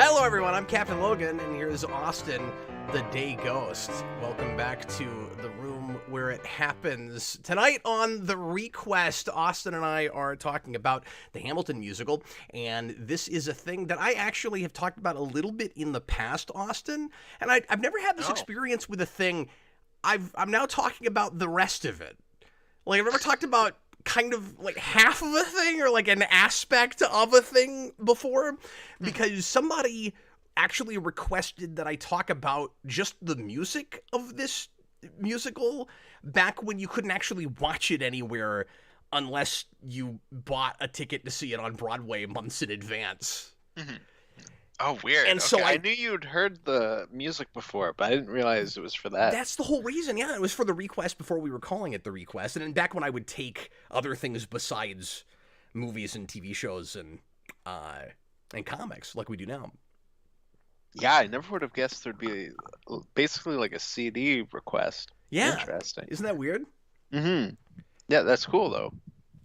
Hello everyone, I'm Captain Logan, and here's Austin, the Day Ghost. Welcome back to the room where it happens. Tonight on the ReQuest, Austin and I are talking about the Hamilton musical, and this is a thing that I actually have talked about a little bit in the past, Austin, and I've never had this experience with a thing. I'm now talking about the rest of it. Like, I've never talked about kind of like half of a thing or like an aspect of a thing before, because somebody actually requested that I talk about just the music of this musical back when you couldn't actually watch it anywhere unless you bought a ticket to see it on Broadway months in advance. Mm-hmm. Oh, weird. And okay. so I knew you'd heard the music before, but I didn't realize it was for that. That's the whole reason. Yeah, it was for the ReQuest before we were calling it the ReQuest. And then back when I would take other things besides movies and TV shows and comics like we do now. Yeah, I never would have guessed there'd be basically like a CD request. Yeah. Interesting. Isn't that weird? Mm-hmm. Yeah, that's cool though.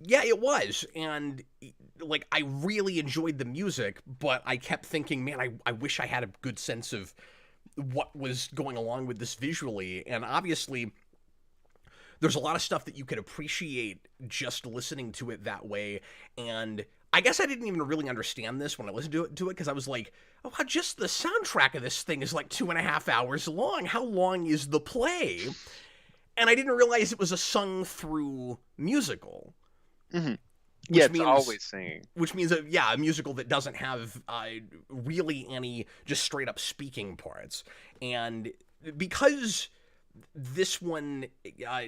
Yeah, it was. And like, I really enjoyed the music, but I kept thinking, man, I wish I had a good sense of what was going along with this visually. And obviously, there's a lot of stuff that you could appreciate just listening to it that way. And I guess I didn't even really understand this when I listened to it because I was like, oh, just the soundtrack of this thing is like 2.5 hours long. How long is the play? And I didn't realize it was a sung-through musical. Mm-hmm. Yeah, it's always singing. Which means, a musical that doesn't have really any just straight-up speaking parts. And because this one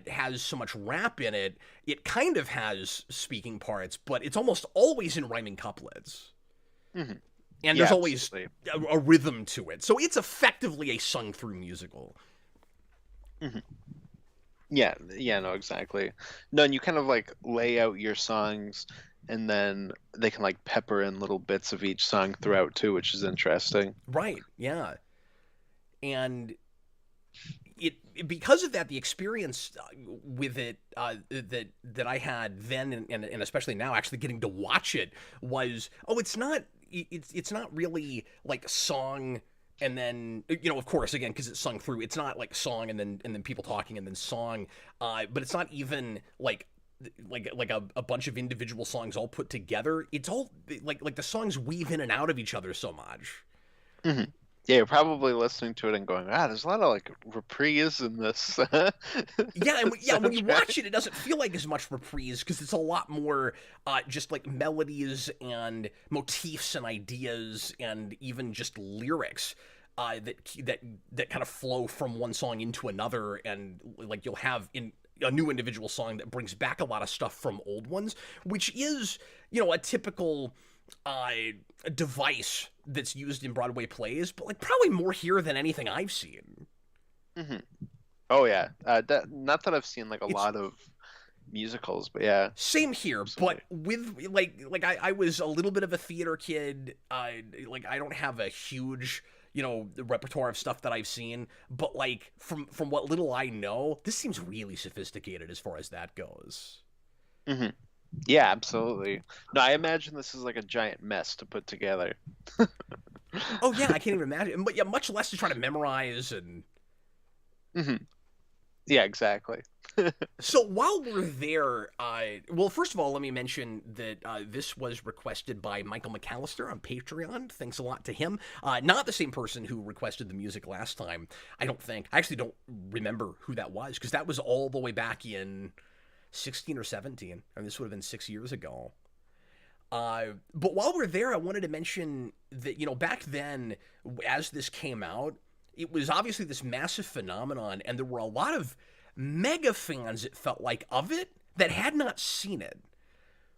has so much rap in it, it kind of has speaking parts, but it's almost always in rhyming couplets. Mm-hmm. And there's always a rhythm to it. So it's effectively a sung-through musical. Mm-hmm. Yeah, no, exactly. No, and you kind of like lay out your songs, and then they can like pepper in little bits of each song throughout too, which is interesting. Right, yeah. And because of that, the experience with it that I had then and especially now, actually getting to watch it, was it's not really like song. And then, of course, again, because it's sung through, it's not like song and then people talking and then song, but it's not even like a bunch of individual songs all put together. It's all like the songs weave in and out of each other so much. Mm-hmm. Yeah, you're probably listening to it and going, there's a lot of like reprise in this. When you watch it, it doesn't feel like as much reprise because it's a lot more just like melodies and motifs and ideas and even just lyrics that kind of flow from one song into another, and like you'll have in a new individual song that brings back a lot of stuff from old ones, which is a typical device that's used in Broadway plays, but like probably more here than anything I've seen. Mm-hmm. Oh yeah, not that I've seen like a lot of musicals, but yeah, same here. Absolutely. But with like I was a little bit of a theater kid. I don't have a huge repertoire of stuff that I've seen, but like from what little I know, this seems really sophisticated as far as that goes. Mm-hmm. Yeah, absolutely. No, I imagine this is like a giant mess to put together. Oh yeah, I can't even imagine. But yeah, much less to try to memorize and. Mm-hmm. Yeah, exactly. So while we're there, well, first of all, let me mention that this was requested by Michael McCallister on Patreon. Thanks a lot to him. Not the same person who requested the music last time, I don't think. I actually don't remember who that was, because that was all the way back in 16 or 17, and this would have been 6 years ago. But while we're there, I wanted to mention that, back then, as this came out, it was obviously this massive phenomenon, and there were a lot of mega fans, it felt like, of it that had not seen it.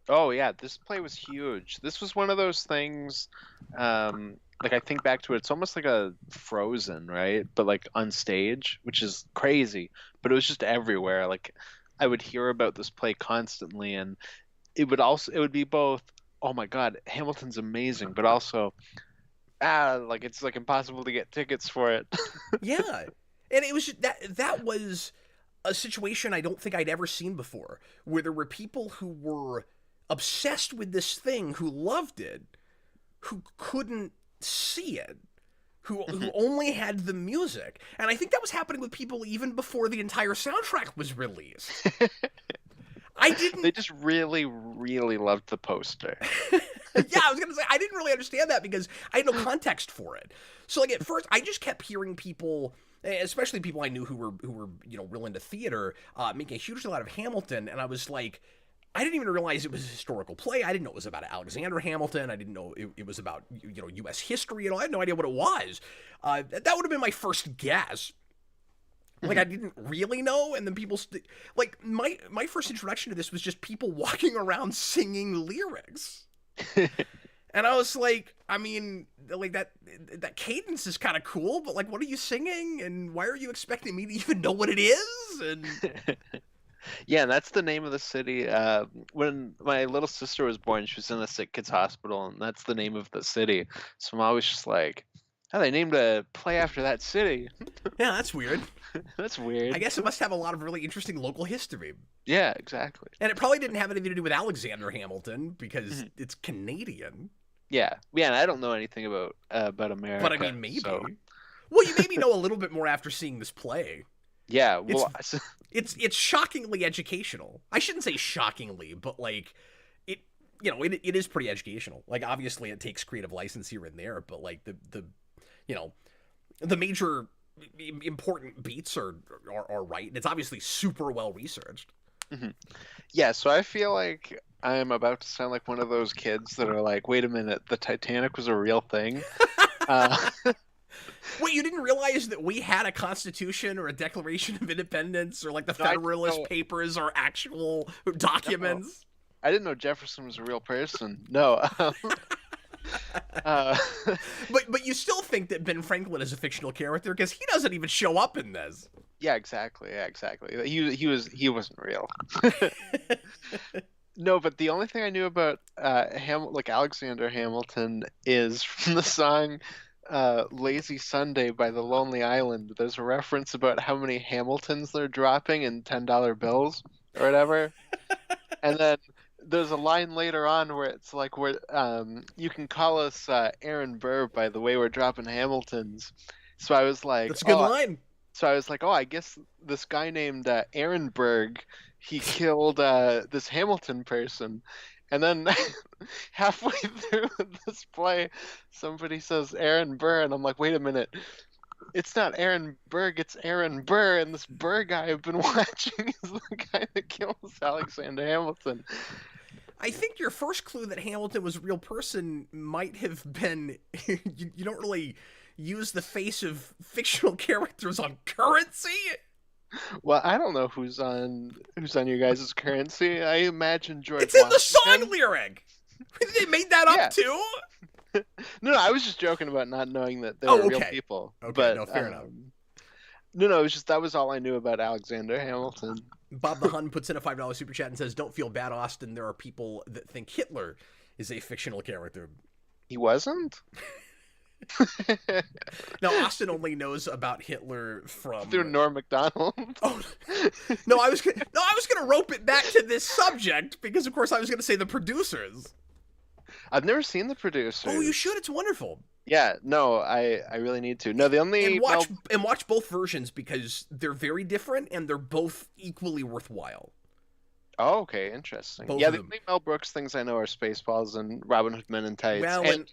Oh yeah, this play was huge. This was one of those things, like I think back to it, it's almost like a Frozen, right? But like on stage, which is crazy, but it was just everywhere. Like I would hear about this play constantly, and it would be both, oh my God, Hamilton's amazing, but also, like it's like impossible to get tickets for it. Yeah. And it was that was a situation I don't think I'd ever seen before, where there were people who were obsessed with this thing, who loved it, who couldn't see it, who only had the music. And I think that was happening with people even before the entire soundtrack was released. I didn't. They just really, really loved the poster. Yeah, I was gonna say I didn't really understand that because I had no context for it. So like at first, I just kept hearing people, especially people I knew who were real into theater, making a huge deal out of Hamilton, and I was like, I didn't even realize it was a historical play. I didn't know it was about Alexander Hamilton. I didn't know it was about U.S. history at all. I had no idea what it was. That would have been my first guess. Like I didn't really know, and then people like my first introduction to this was just people walking around singing lyrics. And I was like, I mean, like that cadence is kind of cool, but like, what are you singing, and why are you expecting me to even know what it is? And yeah, and that's the name of the city. When my little sister was born, she was in a sick kids hospital, and that's the name of the city. So I'm always just like, oh, they named a play after that city. Yeah, that's weird. That's weird. I guess it must have a lot of really interesting local history. Yeah, exactly. And it probably didn't have anything to do with Alexander Hamilton because it's Canadian. Yeah, and I don't know anything about America. But I mean, maybe. So... Well, you maybe know a little bit more after seeing this play. Yeah, well, it's shockingly educational. I shouldn't say shockingly, but like it is pretty educational. Like obviously it takes creative license here and there, but like the major important beats are right, and it's obviously super well researched. Mm-hmm. Yeah, so I feel like I'm about to sound like one of those kids that are like, wait a minute, the Titanic was a real thing. Wait, you didn't realize that we had a Constitution or a Declaration of Independence or like the Federalist Papers or actual documents? No. I didn't know Jefferson was a real person. No. But you still think that Ben Franklin is a fictional character because he doesn't even show up in this. Yeah, exactly. He wasn't real. No, but the only thing I knew about Alexander Hamilton is from the song Lazy Sunday by The Lonely Island. There's a reference about how many Hamiltons they're dropping in $10 bills or whatever. And then there's a line later on where it's like, you can call us Aaron Burr by the way we're dropping Hamiltons. So I was like, that's a good line. So I was like, I guess this guy named Aaron Berg, he killed this Hamilton person. And then halfway through this play, somebody says Aaron Burr, and I'm like, wait a minute. It's not Aaron Berg, it's Aaron Burr, and this Burr guy I've been watching is the guy that kills Alexander Hamilton. I think your first clue that Hamilton was a real person might have been you don't really use the face of fictional characters on currency. Well, I don't know who's on your guys' currency. I imagine George It's in Washington. the song lyric. They made that up too? No, I was just joking about not knowing that they were real people. Okay, but, no, fair enough. No, it was just that was all I knew about Alexander Hamilton. Bob the Hun puts in a $5 super chat and says, "Don't feel bad, Austin. There are people that think Hitler is a fictional character." He wasn't? No, Austin only knows about Hitler from through Norm Macdonald. Oh no, I was gonna rope it back to this subject because of course I was gonna say the producers. I've never seen the producers. Oh, you should. It's wonderful. Yeah, no, I really need to. No, the only and watch both versions because they're very different and they're both equally worthwhile. Oh, okay, interesting. Both the only Mel Brooks things I know are Spaceballs and Robin Hood Men in Tights. Well, and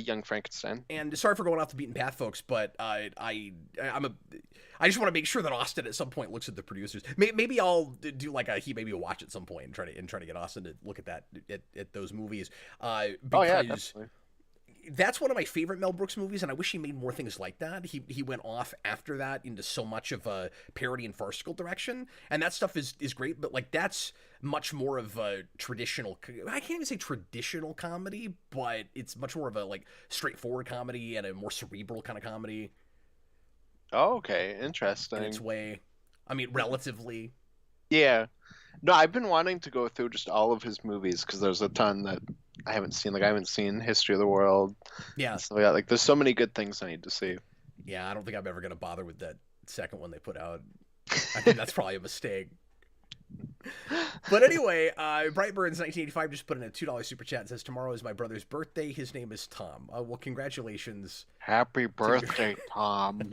Young Frankenstein. And sorry for going off the beaten path, folks, but I just want to make sure that Austin at some point looks at the producers. Maybe I'll do like he maybe will watch at some point and try to get Austin to look at that at those movies. Because definitely. That's one of my favorite Mel Brooks movies, and I wish he made more things like that. He went off after that into so much of a parody and farcical direction, and that stuff is great, but like that's much more of a traditional, I can't even say traditional comedy, but it's much more of a like straightforward comedy and a more cerebral kind of comedy. Oh, okay, interesting. In its way. I mean, relatively. Yeah. No, I've been wanting to go through just all of his movies because there's a ton that I haven't seen. Like I haven't seen History of the World. Yeah. So yeah, like there's so many good things I need to see. Yeah, I don't think I'm ever gonna bother with that second one they put out. I think that's probably a mistake. But anyway, Brightburns1985 just put in a $2 super chat and says, tomorrow is my brother's birthday. His name is Tom. Well, congratulations. Happy birthday, Tom.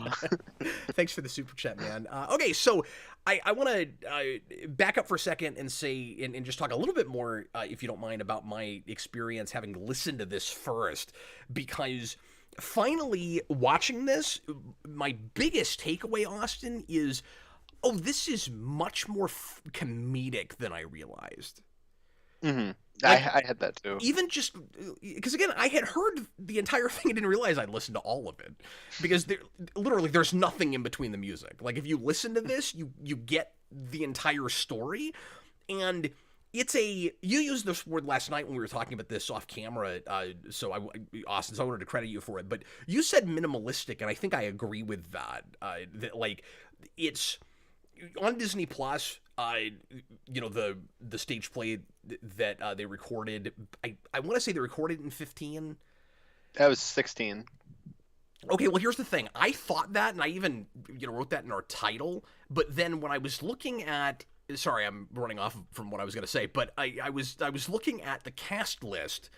Thanks for the super chat, man. Okay, so I want to back up for a second and say, and just talk a little bit more, if you don't mind, about my experience having listened to this first, because finally watching this, my biggest takeaway, Austin, is, oh, this is much more comedic than I realized. Mm-hmm. Like, I had that too. Even just because, again, I had heard the entire thing. I didn't realize I'd listened to all of it, because there's nothing in between the music. Like, if you listen to this, you get the entire story, and it's a, you used this word last night when we were talking about this off camera. Austin, so I wanted to credit you for it, but you said minimalistic, and I think I agree with that. That, like, it's on Disney Plus. The stage play that they recorded. I want to say they recorded in 15. That was 16. Okay, well, here's the thing. I thought that, and I even wrote that in our title. But then when I was looking at, sorry, I'm running off from what I was going to say. But I was looking at the cast list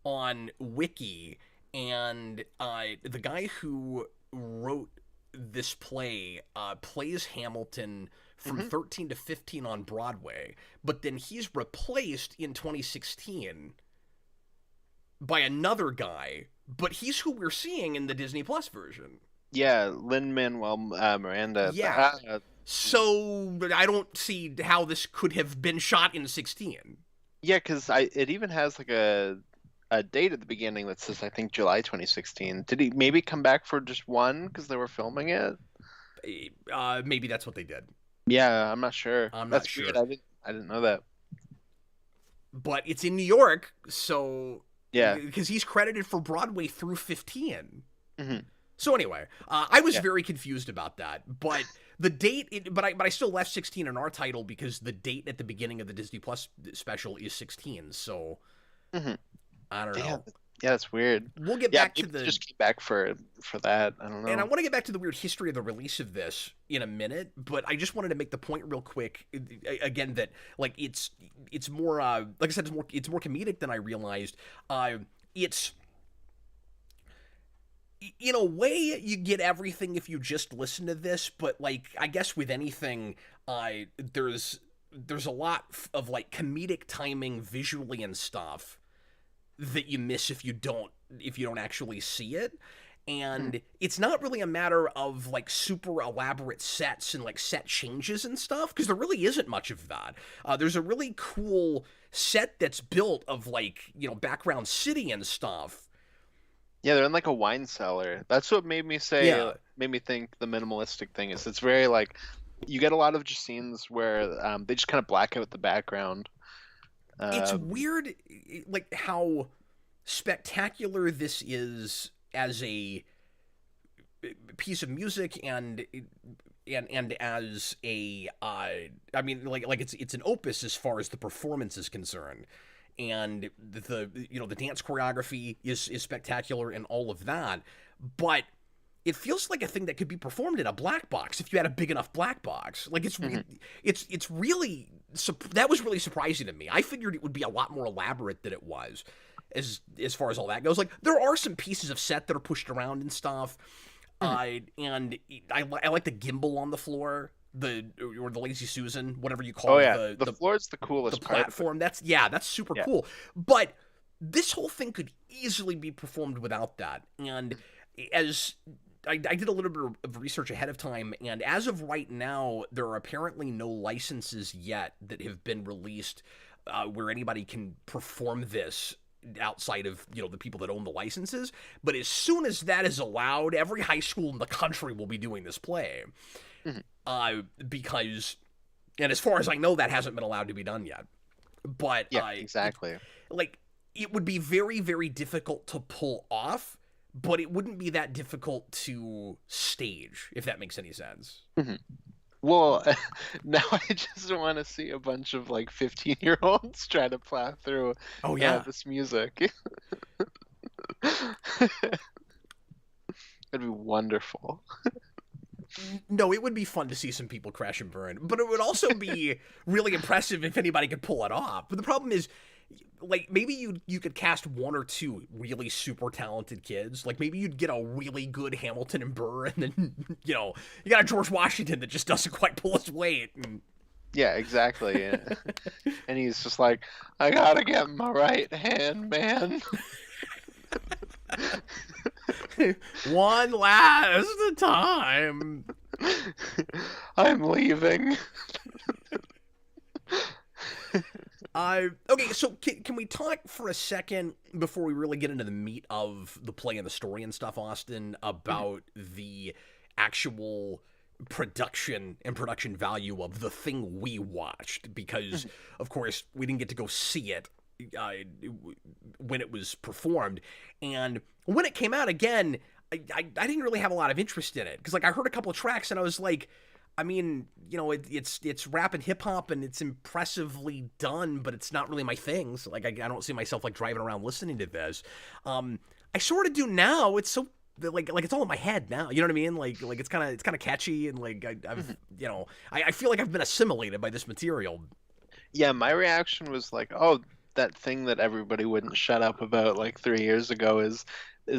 on Wiki, and the guy who wrote this play plays Hamilton from 13 to 15 on Broadway, but then he's replaced in 2016 by another guy, but he's who we're seeing in the Disney Plus version. Yeah, Lin-Manuel Miranda. Yeah. So I don't see how this could have been shot in 16. Yeah, because it even has like a date at the beginning that says, I think, July 2016. Did he maybe come back for just one because they were filming it? Maybe that's what they did. Yeah, I'm not sure. I'm That's not sure. weird. I didn't know that. But it's in New York, so Yeah, because he's credited for Broadway through 15. mm-hmm. So anyway, I was very confused about that, but the date, but I still left 16 in our title because the date at the beginning of the Disney Plus special is 16. So I don't know. Yeah, that's weird. We'll get back to the just came back for that. I don't know. And I want to get back to the weird history of the release of this in a minute, but I just wanted to make the point real quick again that, like, it's more like I said, it's more comedic than I realized. It's, in a way, you get everything if you just listen to this, but, like, I guess with anything, there's a lot of, like, comedic timing visually and stuff that you miss if you don't actually see it. And it's not really a matter of, like, super elaborate sets and, like, set changes and stuff, because there really isn't much of that. There's a really cool set that's built of, like, background city and stuff. Yeah, they're in, like, a wine cellar. That's what made me made me think the minimalistic thing is, it's very, like, you get a lot of just scenes where they just kind of black out the background. It's weird, like, how spectacular this is as a piece of music and as a I mean, like it's an opus as far as the performance is concerned, and the the dance choreography is spectacular and all of that, but it feels like a thing that could be performed in a black box if you had a big enough black box. Like, it's really, that was really surprising to me. I figured it would be a lot more elaborate than it was, as far as all that goes. Like, there are some pieces of set that are pushed around and stuff, and I like the gimbal on the floor, or the Lazy Susan, whatever you call it. The floor's the coolest the platform. That's super cool. But this whole thing could easily be performed without that, and as I did a little bit of research ahead of time, and as of right now, there are apparently no licenses yet that have been released where anybody can perform this outside of the people that own the licenses. But as soon as that is allowed, every high school in the country will be doing this play, because, and as far as I know, that hasn't been allowed to be done yet. But exactly. It would be very, very difficult to pull off, but it wouldn't be that difficult to stage, if that makes any sense. Well, now I just want to see a bunch of, like, 15-year-olds try to plow through this music. That'd be wonderful. No, it would be fun to see some people crash and burn, but it would also be really impressive if anybody could pull it off. But the problem is, like, maybe you could cast one or two really super talented kids. Like, maybe you'd get a really good Hamilton and Burr, and then, you know, you got a George Washington that just doesn't quite pull his weight. And... Yeah, exactly. And he's just like, I gotta get my right hand, man. One last time. I'm leaving. Okay, so can we talk for a second before we really get into the meat of the play and the story and stuff, Austin, about the actual production and production value of the thing we watched? Because, of course, we didn't get to go see it when it was performed, and when it came out again, I didn't really have a lot of interest in it, because, like, I heard a couple of tracks and I was like, I mean, you know, it's rap and hip hop and it's impressively done, but it's not really my thing. So, like, I don't see myself like driving around listening to this. I sort of do now. It's so like it's all in my head now. You know what I mean? Like it's kind of catchy, and like I've you know, I feel like I've been assimilated by this material. Yeah, my reaction was like, oh, that thing that everybody wouldn't shut up about like 3 years ago is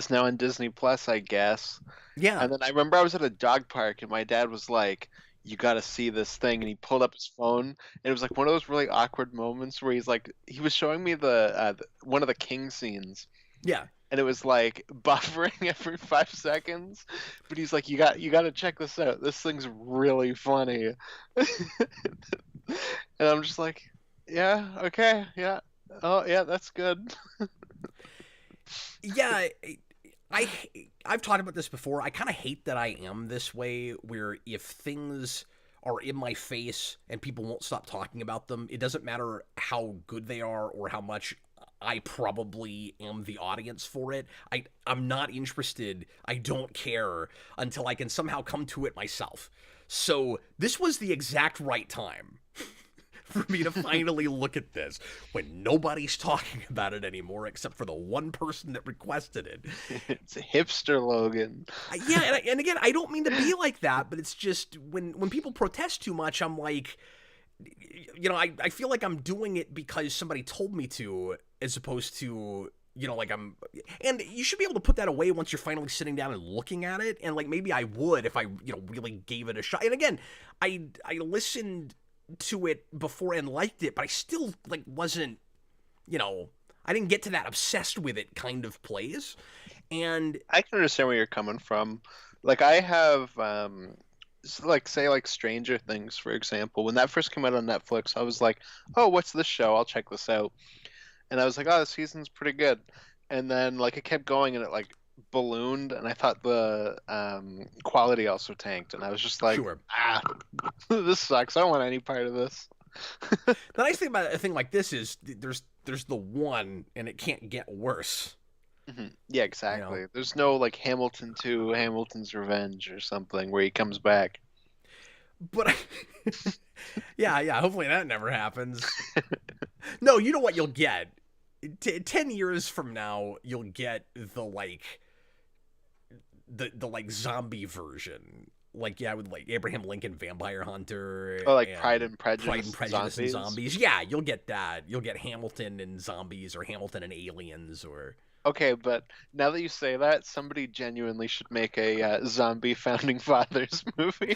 now on Disney Plus, I guess. Yeah. And then I remember I was at a dog park and my dad was like, you got to see this thing, and he pulled up his phone, and it was like one of those really awkward moments where he was showing me the one of the king scenes. Yeah. And it was like buffering every 5 seconds, but he's like, you got to check this out. This thing's really funny. And I'm just like, yeah, okay, yeah. Oh, yeah, that's good. Yeah, I've talked about this before. I kind of hate that I am this way, where if things are in my face and people won't stop talking about them, it doesn't matter how good they are or how much I probably am the audience for it. I'm not interested. I don't care until I can somehow come to it myself. So this was the exact right time for me to finally look at this when nobody's talking about it anymore except for the one person that requested it. It's a hipster Logan. Yeah, and again, I don't mean to be like that, but it's just when people protest too much, I'm like, you know, I feel like I'm doing it because somebody told me to, as opposed to, you know, like and you should be able to put that away once you're finally sitting down and looking at it, and like maybe I would if I, you know, really gave it a shot. And again, I listened to it before and liked it, but I still like wasn't, you know, I didn't get to that obsessed with it kind of place. And I can understand where you're coming from. Like I have like say like Stranger Things, for example. When that first came out on Netflix, I was like, oh, what's this show? I'll check this out. And I was like, oh, the season's pretty good. And then like it kept going and it like ballooned, and I thought the quality also tanked, and I was just like, sure. This sucks. I don't want any part of this. The nice thing about a thing like this is there's the one, and it can't get worse. Mm-hmm. Yeah, exactly. You know? There's no like Hamilton 2, Hamilton's Revenge or something where he comes back. But yeah, hopefully that never happens. No, you know what you'll get? 10 years from now, you'll get the like zombie version. Like, yeah, with like Abraham Lincoln Vampire Hunter. Oh, like Pride and Prejudice zombies. And zombies. Yeah, you'll get that. You'll get Hamilton and zombies, or Hamilton and aliens, or... Okay, but now that you say that, somebody genuinely should make a zombie Founding Fathers movie.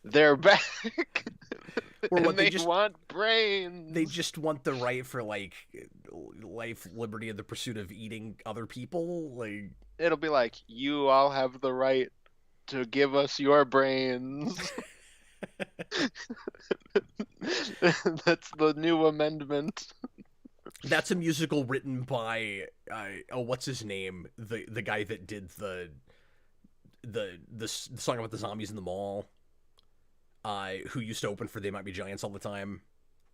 They're back. Or what, and they just want brains. They just want the right for like life, liberty, and the pursuit of eating other people. Like, it'll be like, you all have the right to give us your brains. That's the new amendment. That's a musical written by what's his name? The guy that did the song about the zombies in the mall. Who used to open for They Might Be Giants all the time.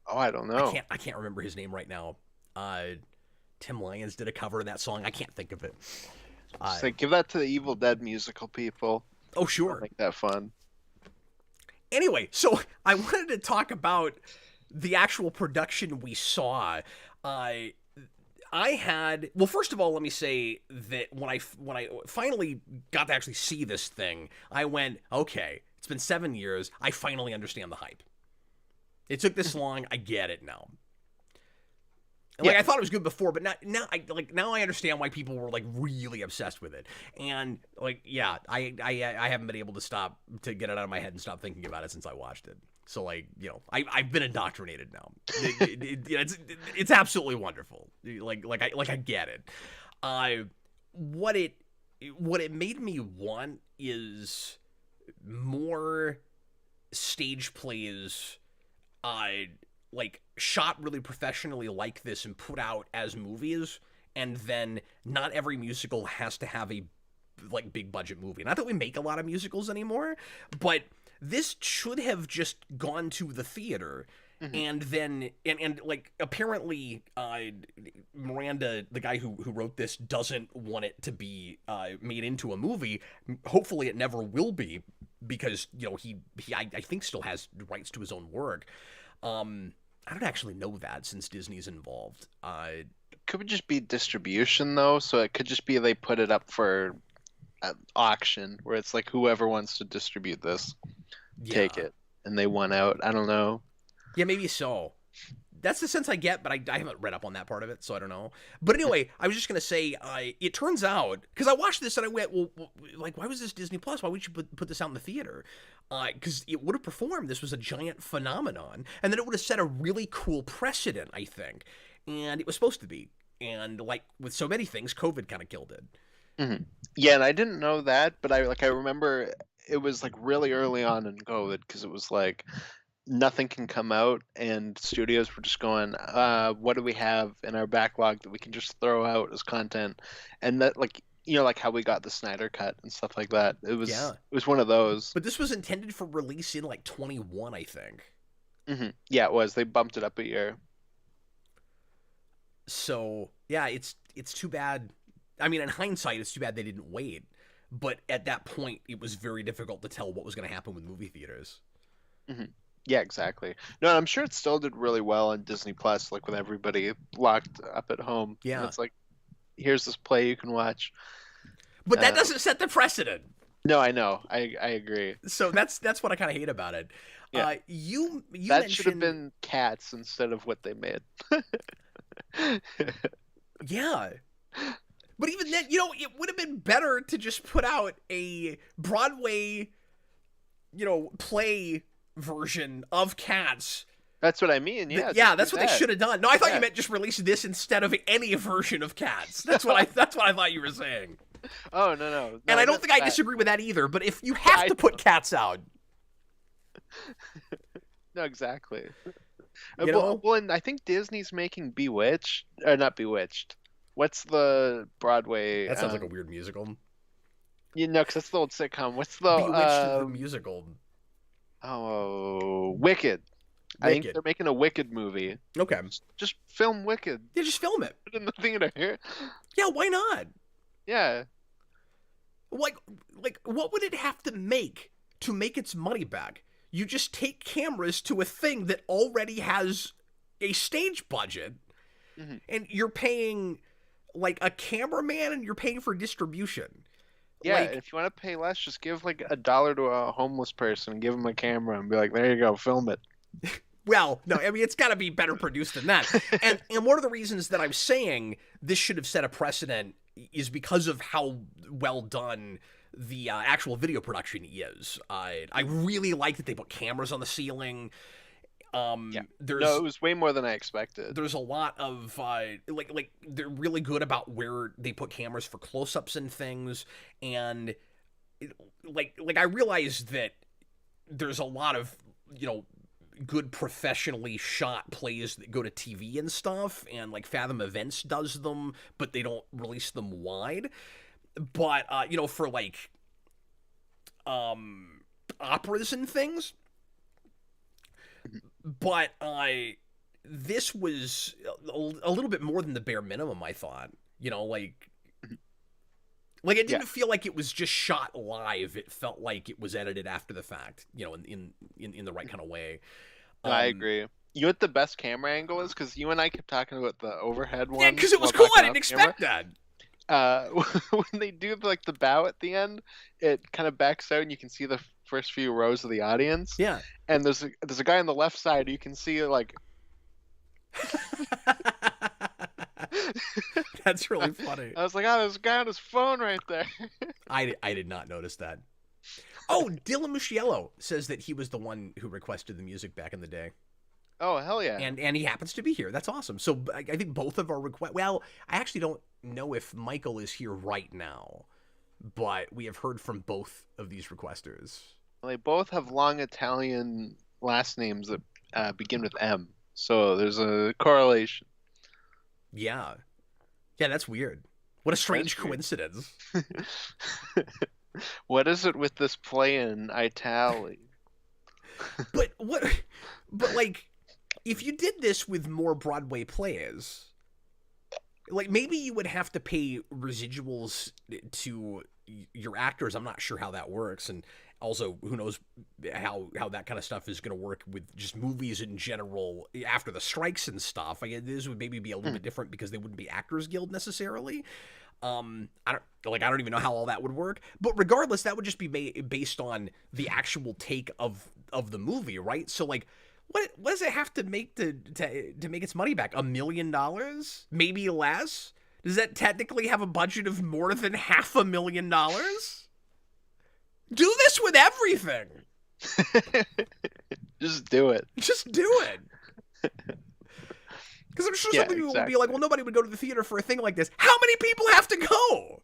Oh, I don't know. I can't remember his name right now. Tim Lyons did a cover of that song. I can't think of it. Like, give that to the Evil Dead musical people. Oh, sure. I'll make that fun. Anyway, so I wanted to talk about the actual production we saw. I had, well, first of all, let me say that when I finally got to actually see this thing, I went, okay, it's been 7 years. I finally understand the hype. It took this long. I get it now. Like, I thought it was good before, but now I understand why people were like really obsessed with it. And like, yeah, I haven't been able to stop to get it out of my head and stop thinking about it since I watched it. So like, you know, I've been indoctrinated now. It's absolutely wonderful. I get it. What it made me want is more stage plays, like shot really professionally like this and put out as movies, and then not every musical has to have a like big budget movie. Not that we make a lot of musicals anymore, but this should have just gone to the theater. And then and like apparently Miranda, the guy who wrote this, doesn't want it to be made into a movie. Hopefully it never will be, because you know he I think still has rights to his own work. I don't actually know that, since Disney's involved. Could just be distribution though, so it could just be they put it up for auction, where it's like whoever wants to distribute this, take it, and they won out. I don't know. Yeah, maybe so. That's the sense I get, but I haven't read up on that part of it, so I don't know. But anyway, I was just going to say, it turns out, because I watched this and I went, well, like, why was this Disney Plus? Why would you put this out in the theater? Because it would have performed. This was a giant phenomenon. And then it would have set a really cool precedent, I think. And it was supposed to be. And like with so many things, COVID kind of killed it. Yeah, and I didn't know that, but I remember it was like really early on in COVID, because it was like nothing can come out, and studios were just going, what do we have in our backlog that we can just throw out as content? And that, like, you know, like how we got the Snyder Cut and stuff like that. It was one of those. But this was intended for release in like 21, I think. Yeah, it was. They bumped it up a year. So yeah, it's too bad. I mean, in hindsight, it's too bad they didn't wait. But at that point, it was very difficult to tell what was going to happen with movie theaters. Yeah, exactly. No, I'm sure it still did really well on Disney Plus, like with everybody locked up at home. Yeah. And it's like, here's this play you can watch. But that doesn't set the precedent. No, I know. I agree. So that's what I kind of hate about it. Yeah. You that mentioned... should have been Cats instead of what they made. Yeah. But even then, you know, it would have been better to just put out a Broadway, you know, play version of Cats. That's what I mean. Yeah. Yeah, that's what they should have done. No, I thought you meant just release this instead of any version of Cats. That's what I thought you were saying. Oh, no. And I don't think I disagree with that either, but if you have to put Cats out. No, exactly. You know? Well, and I think Disney's making Bewitched, or not Bewitched. What's the Broadway? That sounds like a weird musical. You know, because that's the old sitcom. What's the Bewitched the musical? Oh, Wicked. I think they're making a Wicked movie. Okay. Just film Wicked. Yeah, just film it. Put it in the theater. Yeah, why not? Yeah. Like, what would it have to make its money back? You just take cameras to a thing that already has a stage budget, and you're paying like a cameraman, and you're paying for distribution. Yeah, like, if you want to pay less, just give like $1 to a homeless person and give him a camera and be like, there you go, film it. Well, no, I mean, it's got to be better produced than that. And one of the reasons that I'm saying this should have set a precedent is because of how well done the actual video production is. I really like that they put cameras on the ceiling. Yeah. No, it was way more than I expected. There's a lot of like they're really good about where they put cameras for close-ups and things, and like I realize that there's a lot of, you know, good professionally shot plays that go to TV and stuff, and like Fathom Events does them, but they don't release them wide. But you know, for like operas and things. But this was a little bit more than the bare minimum, I thought. You know, like it didn't feel like it was just shot live. It felt like it was edited after the fact, you know, in the right kind of way. I agree. You know what the best camera angle is? Because you and I kept talking about the overhead Yeah, one because it was while cool. I talking didn't off camera. expect that. When they do like the bow at the end, it kind of backs out and you can see the first few rows of the audience. Yeah. And there's a guy on the left side you can see like That's really funny. I was like, oh, there's a guy on his phone right there. I did not notice that. Oh, Dylan Musciello says that he was the one who requested the music back in the day. Oh, hell yeah. And he happens to be here. That's awesome. So I think both of our requests. Well, I actually don't know if Michael is here right now, but we have heard from both of these requesters. They both have long Italian last names that begin with M. So there's a correlation. Yeah. Yeah, that's weird. What a strange coincidence. What is it with this play in Italy? But like, if you did this with more Broadway plays, like maybe you would have to pay residuals to your actors. I'm not sure how that works, and also who knows how that kind of stuff is going to work with just movies in general after the strikes and stuff. This would maybe be a little bit different because they wouldn't be Actors Guild necessarily. I don't even know how all that would work, but regardless, that would just be based on the actual take of the movie, right? So like, what does it have to make to make its money back? $1 million, maybe less? Does that technically have a budget of more than $500,000? Do this with everything. Just do it. Just do it. Because I'm sure some people would be like, well, nobody would go to the theater for a thing like this. How many people have to go?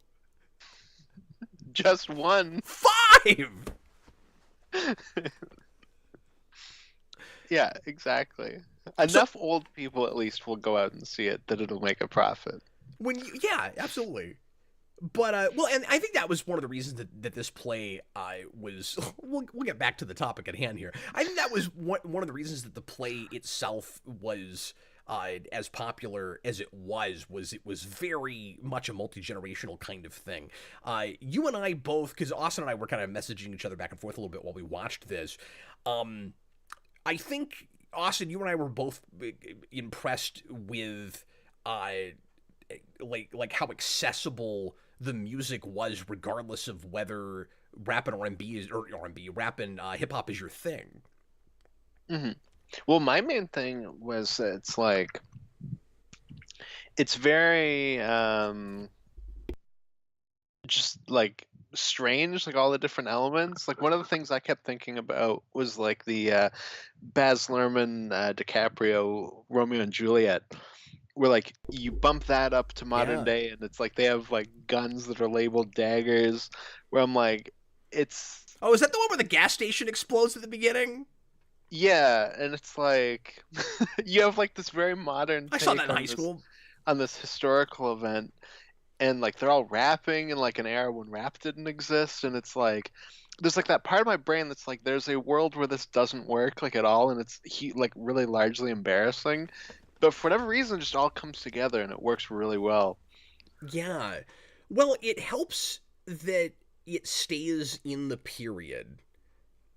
Just one. 5! Yeah, exactly. Enough old people at least will go out and see it that it'll make a profit. Yeah, absolutely. But well, and I think that was one of the reasons that this play was. We'll get back to the topic at hand here. I think that was one of the reasons that the play itself was as popular as it was it was very much a multi-generational kind of thing. You and I both, because Austin and I were kind of messaging each other back and forth a little bit while we watched this. I think, Austin, you and I were both impressed with like how accessible the music was, regardless of whether rap and rap and hip hop is your thing. Mm-hmm. Well, my main thing was it's like it's very just like strange, like all the different elements. Like one of the things I kept thinking about was like the Baz Luhrmann DiCaprio Romeo and Juliet, where like you bump that up to modern day and it's like they have like guns that are labeled daggers, where I'm like, it's is that the one where the gas station explodes at the beginning? Yeah, and it's like you have like this very modern I saw that in high school on this historical event, and like they're all rapping in like an era when rap didn't exist, and it's like there's like that part of my brain that's like there's a world where this doesn't work like at all, and it's like really largely embarrassing, but for whatever reason, it just all comes together and it works really well. Yeah, well, it helps that it stays in the period.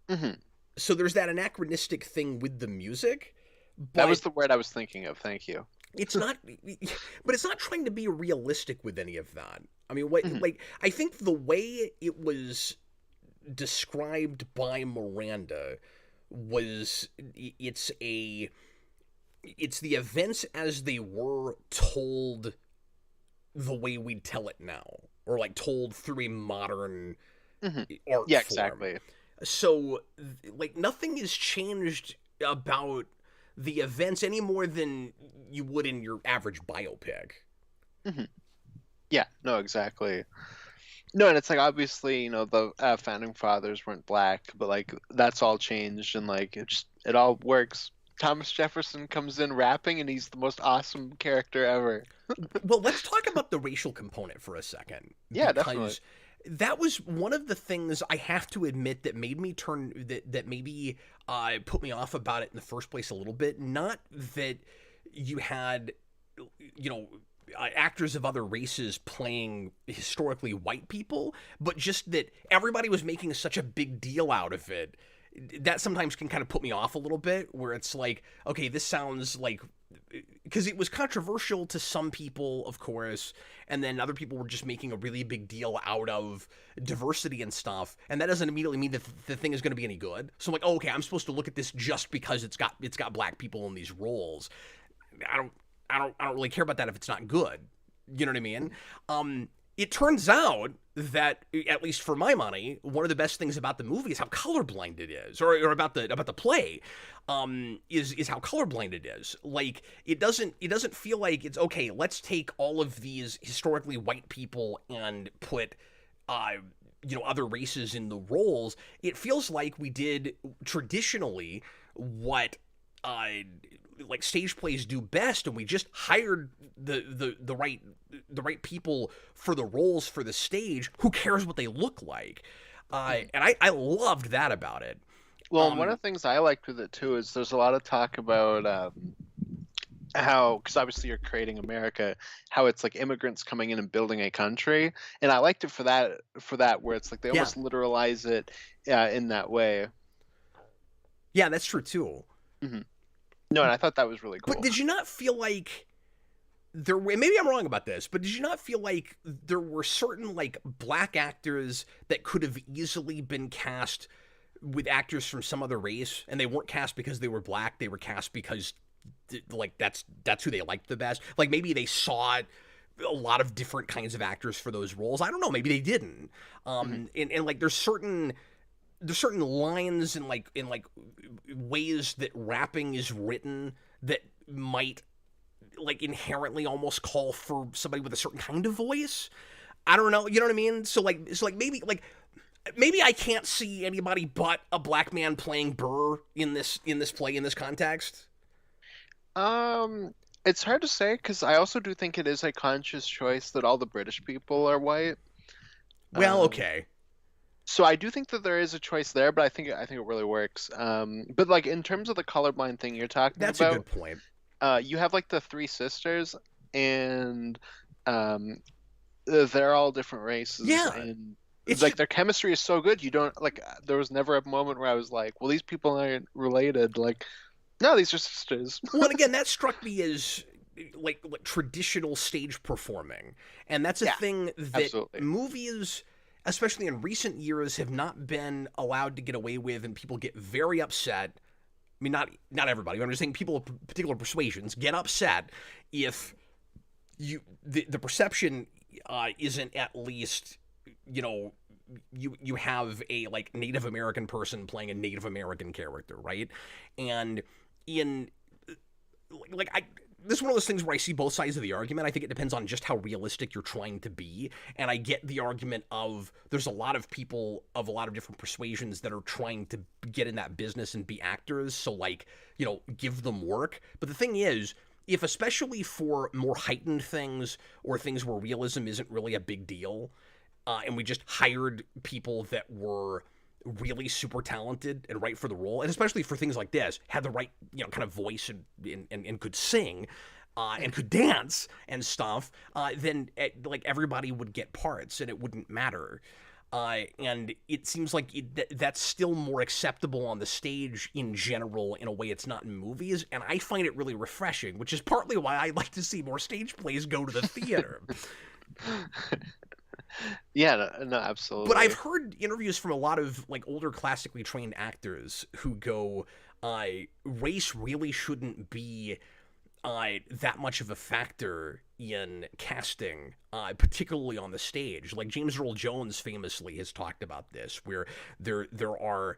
Mm-hmm. So there's that anachronistic thing with the music. But that was the word I was thinking of. Thank you. It's not, but it's not trying to be realistic with any of that. I mean, like I think the way it was described by Miranda was it's the events as they were told the way we'd tell it now, or like told through a modern art form. Yeah, exactly. So, like, nothing has changed about the events any more than you would in your average biopic. Mm-hmm. Yeah, no, exactly. No, and it's like, obviously, you know, the founding fathers weren't black, but, like, that's all changed, and, like, it all works. Thomas Jefferson comes in rapping, and he's the most awesome character ever. Well, let's talk about the racial component for a second. Yeah, definitely. That was one of the things I have to admit that made me that maybe put me off about it in the first place a little bit. Not that you had, you know, actors of other races playing historically white people, but just that everybody was making such a big deal out of it. that sometimes can kind of put me off a little bit, where it's like, okay, this sounds like, because it was controversial to some people, of course, and then other people were just making a really big deal out of diversity and stuff, and that doesn't immediately mean that the thing is going to be any good. So I'm like, oh, okay, I'm supposed to look at this just because it's got black people in these roles. I don't really care about that if it's not good. You know what I mean? It turns out that, at least for my money, one of the best things about the movie is how colorblind it is, or about the play, is how colorblind it is. Like, it doesn't feel like it's okay. Let's take all of these historically white people and put other races in the roles. It feels like we did traditionally what like stage plays do best, and we just hired the right people for the roles for the stage. Who cares what they look like? And I loved that about it. Well, and one of the things I liked with it too is there's a lot of talk about how, because obviously you're creating America, how it's like immigrants coming in and building a country, and I liked it for that where it's like they almost literalize it in that way. Yeah, that's true too. Mm-hmm. No, and I thought that was really cool. But did you not feel like there were, maybe I'm wrong about this, but did you not feel like there were certain like black actors that could have easily been cast with actors from some other race, and they weren't cast because they were black, they were cast because like that's who they liked the best? Like, maybe they saw a lot of different kinds of actors for those roles. I don't know, maybe they didn't. And like there's certain lines in like ways that rapping is written that might like inherently almost call for somebody with a certain kind of voice. I don't know, you know what I mean? So maybe I can't see anybody but a black man playing Burr in this play, in this context. It's hard to say, because I also do think it is a conscious choice that all the British people are white. Well, okay. So I do think that there is a choice there, but I think it really works. But like in terms of the colorblind thing you're talking about, that's a good point. You have like the three sisters, and they're all different races. Yeah, and it's like their chemistry is so good. You don't like. There was never a moment where I was like, "Well, these people aren't related." Like, no, these are sisters. Well, and again, that struck me as like traditional stage performing, and that's a thing that absolutely. Movies, especially in recent years, have not been allowed to get away with, and people get very upset. I mean, not everybody, but I'm just saying people of particular persuasions get upset if the perception isn't at least, you have a like Native American person playing a Native American character, right? And this is one of those things where I see both sides of the argument. I think it depends on just how realistic you're trying to be. And I get the argument of there's a lot of people of a lot of different persuasions that are trying to get in that business and be actors. So give them work. But the thing is, if especially for more heightened things or things where realism isn't really a big deal, and we just hired people that were really super talented and right for the role, and especially for things like this, had the right kind of voice and could sing and could dance and stuff, then everybody would get parts and it wouldn't matter. And it seems like that's still more acceptable on the stage in general in a way it's not in movies, and I find it really refreshing, which is partly why I like to see more stage plays go to the theater. Yeah, no, absolutely. But I've heard interviews from a lot of older classically trained actors who go, race really shouldn't be that much of a factor in casting, particularly on the stage. Like James Earl Jones famously has talked about this, where there are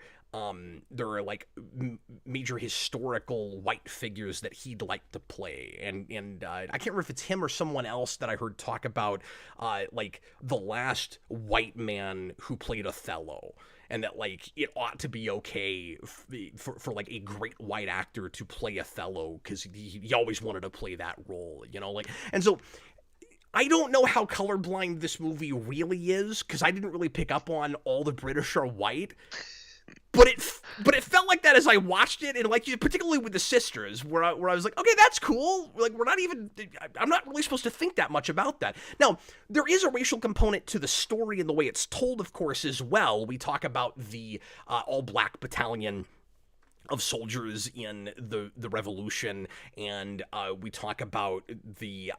major historical white figures that he'd like to play, and I can't remember if it's him or someone else that I heard talk about the last white man who played Othello, and that it ought to be okay for a great white actor to play Othello because he always wanted to play that role, and so I don't know how colorblind this movie really is, because I didn't really pick up on all the British are white. but it felt like that as I watched it, and like particularly with the sisters, where I was like, okay, that's cool. Like I'm not really supposed to think that much about that. Now there is a racial component to the story and the way it's told, of course, as well. We talk about the all black battalion of soldiers in the revolution, and we talk about the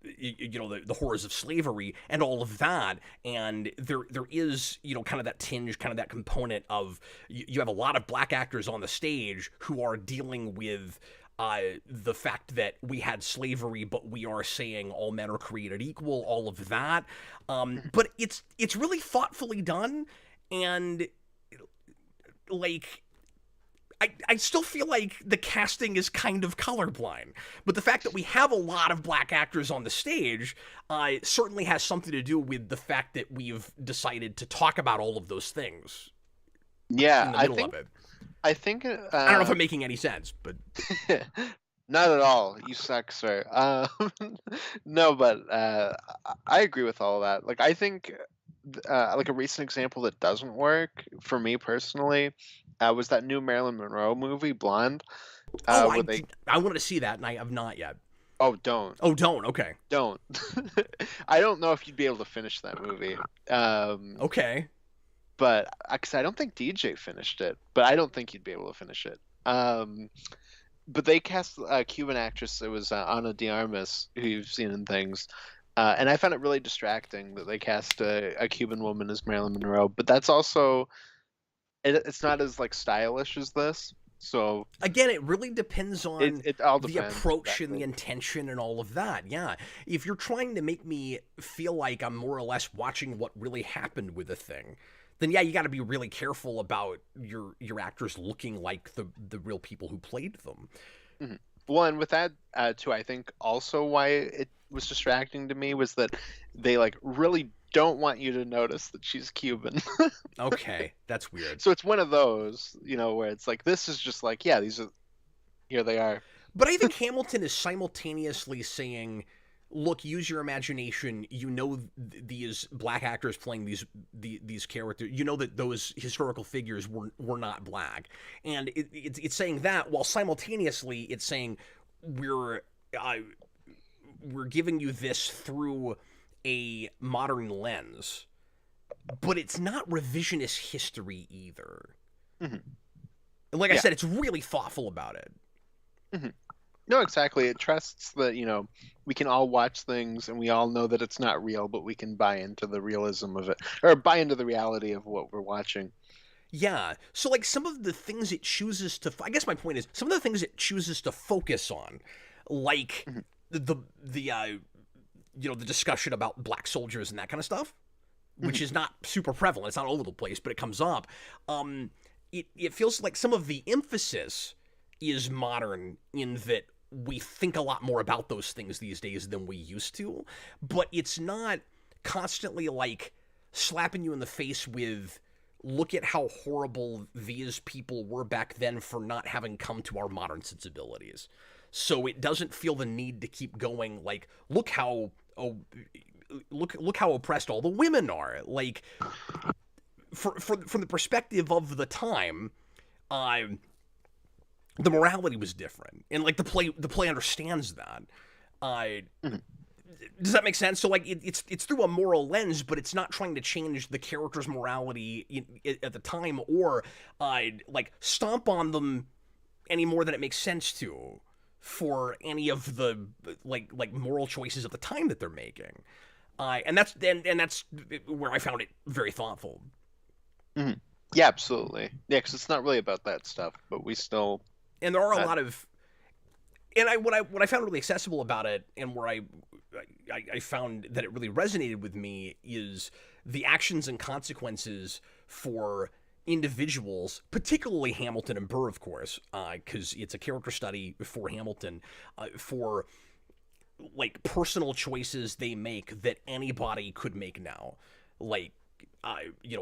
the horrors of slavery and all of that, and there is kind of that tinge, kind of that component of you have a lot of black actors on the stage who are dealing with the fact that we had slavery, but we are saying all men are created equal, all of that, but it's really thoughtfully done, and like I still feel like the casting is kind of colorblind, but the fact that we have a lot of black actors on the stage certainly has something to do with the fact that we've decided to talk about all of those things. Yeah, in the middle of it. I think I don't know if I'm making any sense, but not at all. You suck, sir. No, but I agree with all that. Like, I think like a recent example that doesn't work for me personally was that new Marilyn Monroe movie, Blonde. I wanted to see that, and I have not yet. Oh, don't. Oh, don't. Okay. Don't. I don't know if you'd be able to finish that movie. Okay. But because I don't think DJ finished it, but I don't think you'd be able to finish it. But they cast a Cuban actress. It was Ana de Armas, who you've seen in things. And I found it really distracting that they cast a Cuban woman as Marilyn Monroe. But that's also... It's not as like stylish as this. So again, it really depends on it all the depends, approach exactly. and the intention and all of that. Yeah, if you're trying to make me feel like I'm more or less watching what really happened with a thing, then yeah, you got to be really careful about your actors looking like the real people who played them. Mm-hmm. Well, and with that too, I think also why it was distracting to me was that they like really don't want you to notice that she's Cuban. Okay, that's weird. So it's one of those, where it's like, this is just like, yeah, here they are. But I think Hamilton is simultaneously saying, look, use your imagination. These black actors playing these characters. You know that those historical figures were not black, and it's saying that while simultaneously it's saying we're giving you this through a modern lens, but it's not revisionist history either. Mm-hmm. And like I said, it's really thoughtful about it. Mm-hmm. No, exactly. It trusts that, we can all watch things and we all know that it's not real, but we can buy into the realism of it, or buy into the reality of what we're watching. Yeah. So like some of the things it chooses to, I guess my point is some of the things it chooses to focus on, like mm-hmm. the discussion about black soldiers and that kind of stuff, which mm-hmm. is not super prevalent. It's not all over the place, but it comes up. It feels like some of the emphasis is modern in that we think a lot more about those things these days than we used to, but it's not constantly like slapping you in the face with, look at how horrible these people were back then for not having come to our modern sensibilities. So it doesn't feel the need to keep going like, look how oppressed all the women are. Like, from the perspective of the time, the morality was different, and like the play understands that. Mm-hmm. Does that make sense? So like it's through a moral lens, but it's not trying to change the character's morality at the time, or like stomp on them any more than it makes sense to for any of the like moral choices of the time that they're making. And that's where I found it very thoughtful. Mm-hmm. Yeah, absolutely. Yeah, because it's not really about that stuff, but we still. And there are a lot of, and what I found really accessible about it, and where I found that it really resonated with me, is the actions and consequences for individuals, particularly Hamilton and Burr, of course, because it's a character study for Hamilton, for like personal choices they make that anybody could make now, like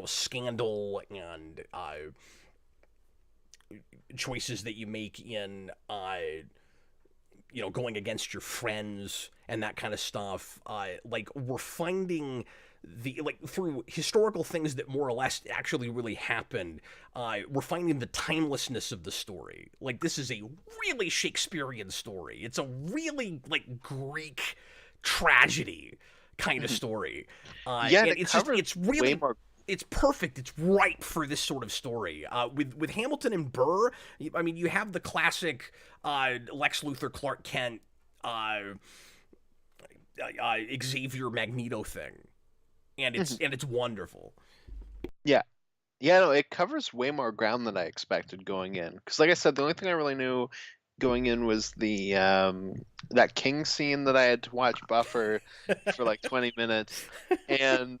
scandal and choices that you make in going against your friends and that kind of stuff. Like, we're finding through historical things that more or less actually really happened, we're finding the timelessness of the story. Like, this is a really Shakespearean story. It's a really, like, Greek tragedy kind of story. Yeah, and it it's covers it's really way more. it's perfect. It's ripe for this sort of story. With Hamilton and Burr, I mean, you have the classic Lex Luthor, Clark Kent, Xavier Magneto thing, and it's wonderful. Yeah. Yeah, no, it covers way more ground than I expected going in. Because, like I said, the only thing I really knew going in was the that King scene that I had to watch buffer for like 20 minutes, and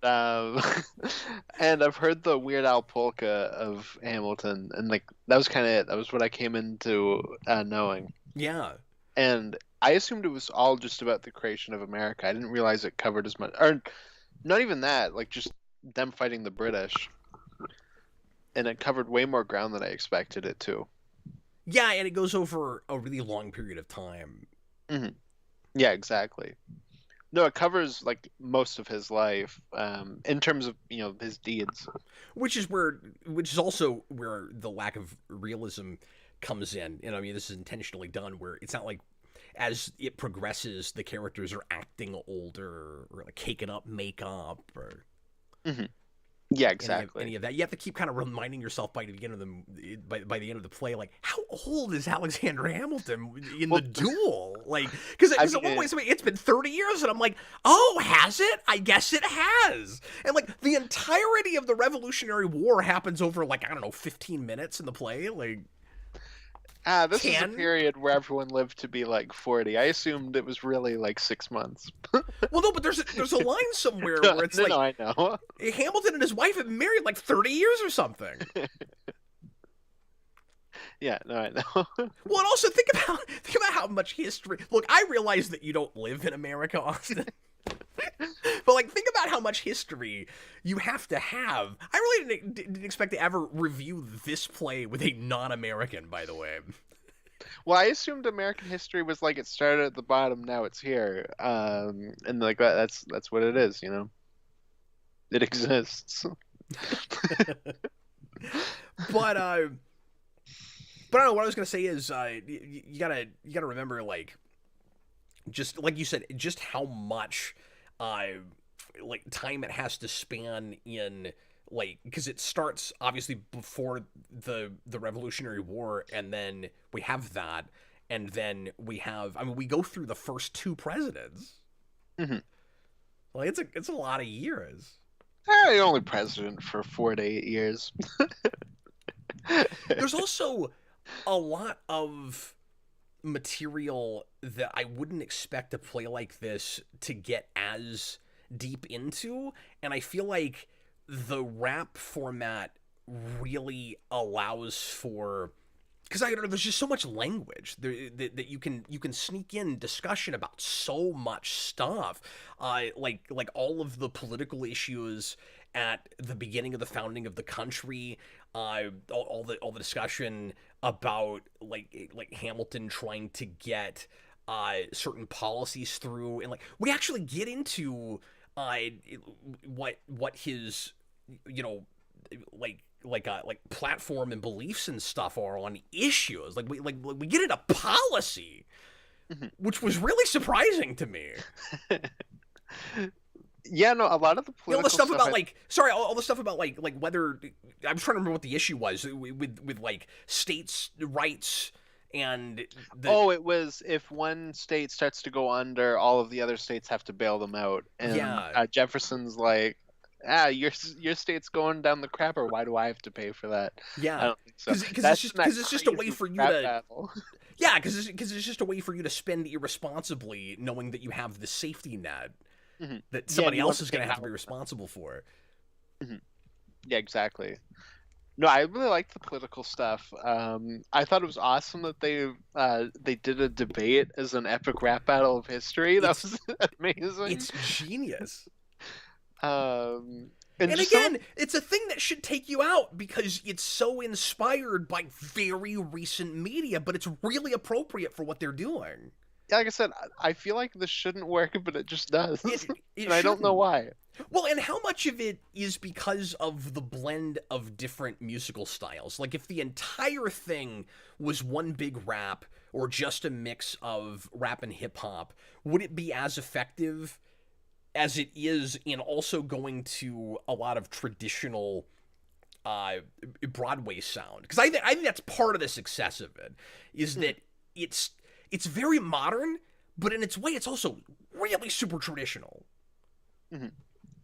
and I've heard the Weird Al polka of Hamilton, and like that was kind of it. That was what I came into knowing. Yeah. And I assumed it was all just about the creation of America. I didn't realize it covered as much, or not even that, like just them fighting the British. And it covered way more ground than I expected it to. Yeah, and it goes over a really long period of time. Mm-hmm. Yeah, exactly. No, it covers like most of his life, in terms of his deeds. Which is also where the lack of realism comes in. I mean, this is intentionally done, where it's not like as it progresses, the characters are acting older or like caking up makeup or. Mm-hmm. Yeah, exactly. Any of that, you have to keep kind of reminding yourself by the end of the play, like, how old is Alexander Hamilton in the duel? Like, because at one point it's been 30 years, and I'm like, oh, has it? I guess it has. And like the entirety of the Revolutionary War happens over like, I don't know, 15 minutes in the play, like. This is a period where everyone lived to be like 40. I assumed it was really like 6 months. Well, no, but there's a line somewhere where it's like, no, I know. Hamilton and his wife have been married like 30 years or something. Yeah, no, I know. Well, and also think about how much history. Look, I realize that you don't live in America, Austin. But like, think about how much history you have to have. I really didn't expect to ever review this play with a non-American, by the way. Well, I assumed American history was like it started at the bottom, now it's here, and like that's what it is, It exists. But I don't know. What I was gonna say is, you gotta remember, like, just like you said, just how much like time it has to span in, like, because it starts obviously before the Revolutionary War, and then we have that, and then we have, I mean, we go through the first two presidents. Mm-hmm. Like, it's a lot of years. You're only president for 4 to 8 years. There's also a lot of material that I wouldn't expect a play like this to get as deep into, and I feel like the rap format really allows for, because I don't know, there's just so much language that you can sneak in discussion about so much stuff, like all of the political issues at the beginning of the founding of the country, all the discussion about like Hamilton trying to get certain policies through, and like we actually get into what his like platform and beliefs and stuff are on issues. Like we get into policy, which was really surprising to me. Yeah, no, a lot of the political all the stuff about all the stuff about like whether, I'm trying to remember what the issue was with like states' rights and it was if one state starts to go under, all of the other states have to bail them out. And Jefferson's like, your state's going down the crapper. Why do I have to pay for that? Yeah, I don't think so. Because it's just a way for you to battle. Yeah, because it's just a way for you to spend irresponsibly, knowing that you have the safety net that somebody else is going to have to be responsible for. Yeah, exactly. No, I really liked the political stuff. I thought it was awesome that they did a debate as an epic rap battle of history. That was amazing. It's genius. And again, it's a thing that should take you out because it's so inspired by very recent media, but it's really appropriate for what they're doing. like I said, I feel like this shouldn't work, but it just does, It and I don't know shouldn't. why. Well, and how much of it is because of the blend of different musical styles? Like, if the entire thing was one big rap or just a mix of rap and hip hop, would it be as effective as it is in also going to a lot of traditional uh, Broadway sound? Because I think that's part of the success of it, is Mhm, that it's it's very modern, but in its way, it's also really super traditional. mhm.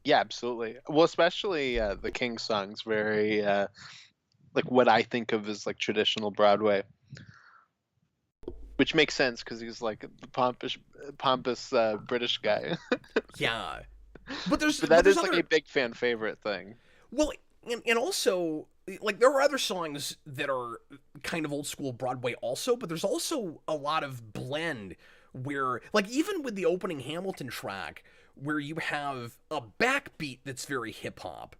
Yeah, absolutely. Well, especially the King song's very like what I think of as like traditional Broadway, which makes sense because he's like the pompous British guy. Yeah, But but that there's is like a other. big fan favorite thing. Well, and also, like, there are other songs that are kind of old school Broadway also, but there's also a lot of blend where, like, even with the opening Hamilton track, where you have a backbeat that's very hip hop,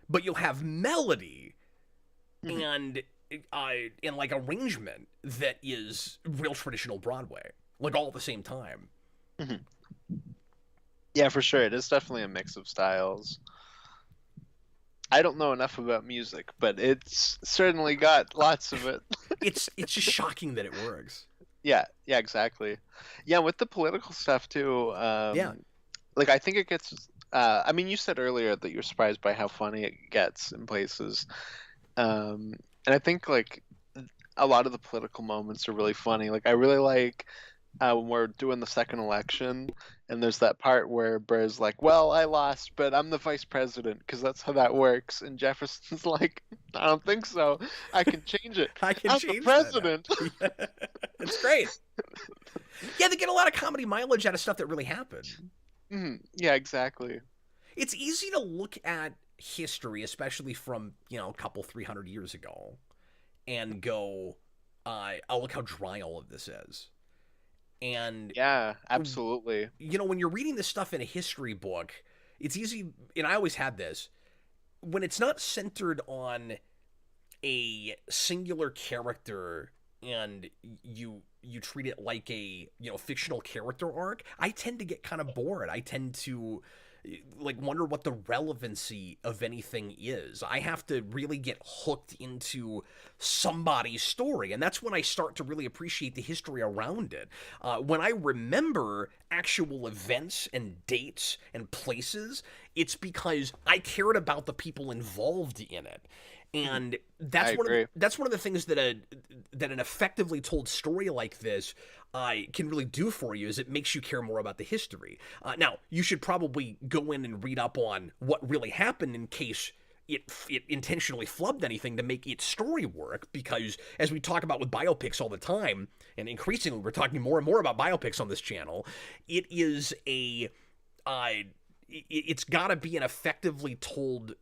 but you'll have melody Mhm, and and like arrangement that is real traditional Broadway, like all at the same time. mhm. Yeah, for sure. It is definitely a mix of styles. I don't know enough about music, but it's certainly got lots of it. It's just shocking that it works. Yeah, yeah, exactly. Yeah, with the political stuff too. Yeah. Like I think it gets. I mean, you said earlier that you're surprised by how funny it gets in places, and I think like a lot of the political moments are really funny. Like I really like when we're doing the second election, and there's that part where Burr's like, "Well, I lost, but I'm the vice president because that's how that works." And Jefferson's like, "I don't think so. I can change it. I can I'm the change that now. president." Yeah. It's great. Yeah, they get a lot of comedy mileage out of stuff that really happened. Yeah, exactly. It's easy to look at history, especially from, a couple 300 years ago, and go, oh, look how dry all of this is. And, Yeah, absolutely. when you're reading this stuff in a history book, it's easy, and I always had this, when it's not centered on a singular character and you treat it like a fictional character arc, I tend to get kind of bored. I tend to like wonder what the relevancy of anything is. I have to really get hooked into somebody's story, and that's when I start to really appreciate the history around it. When I remember actual events and dates and places, it's because I cared about the people involved in it. Mhm. And I agree. that's one of the things that an effectively told story like this can really do for you, is it makes you care more about the history. Now, you should probably go in and read up on what really happened in case it intentionally flubbed anything to make its story work, because as we talk about with biopics all the time, and increasingly we're talking more and more about biopics on this channel, it is uh, it's got to be an effectively told,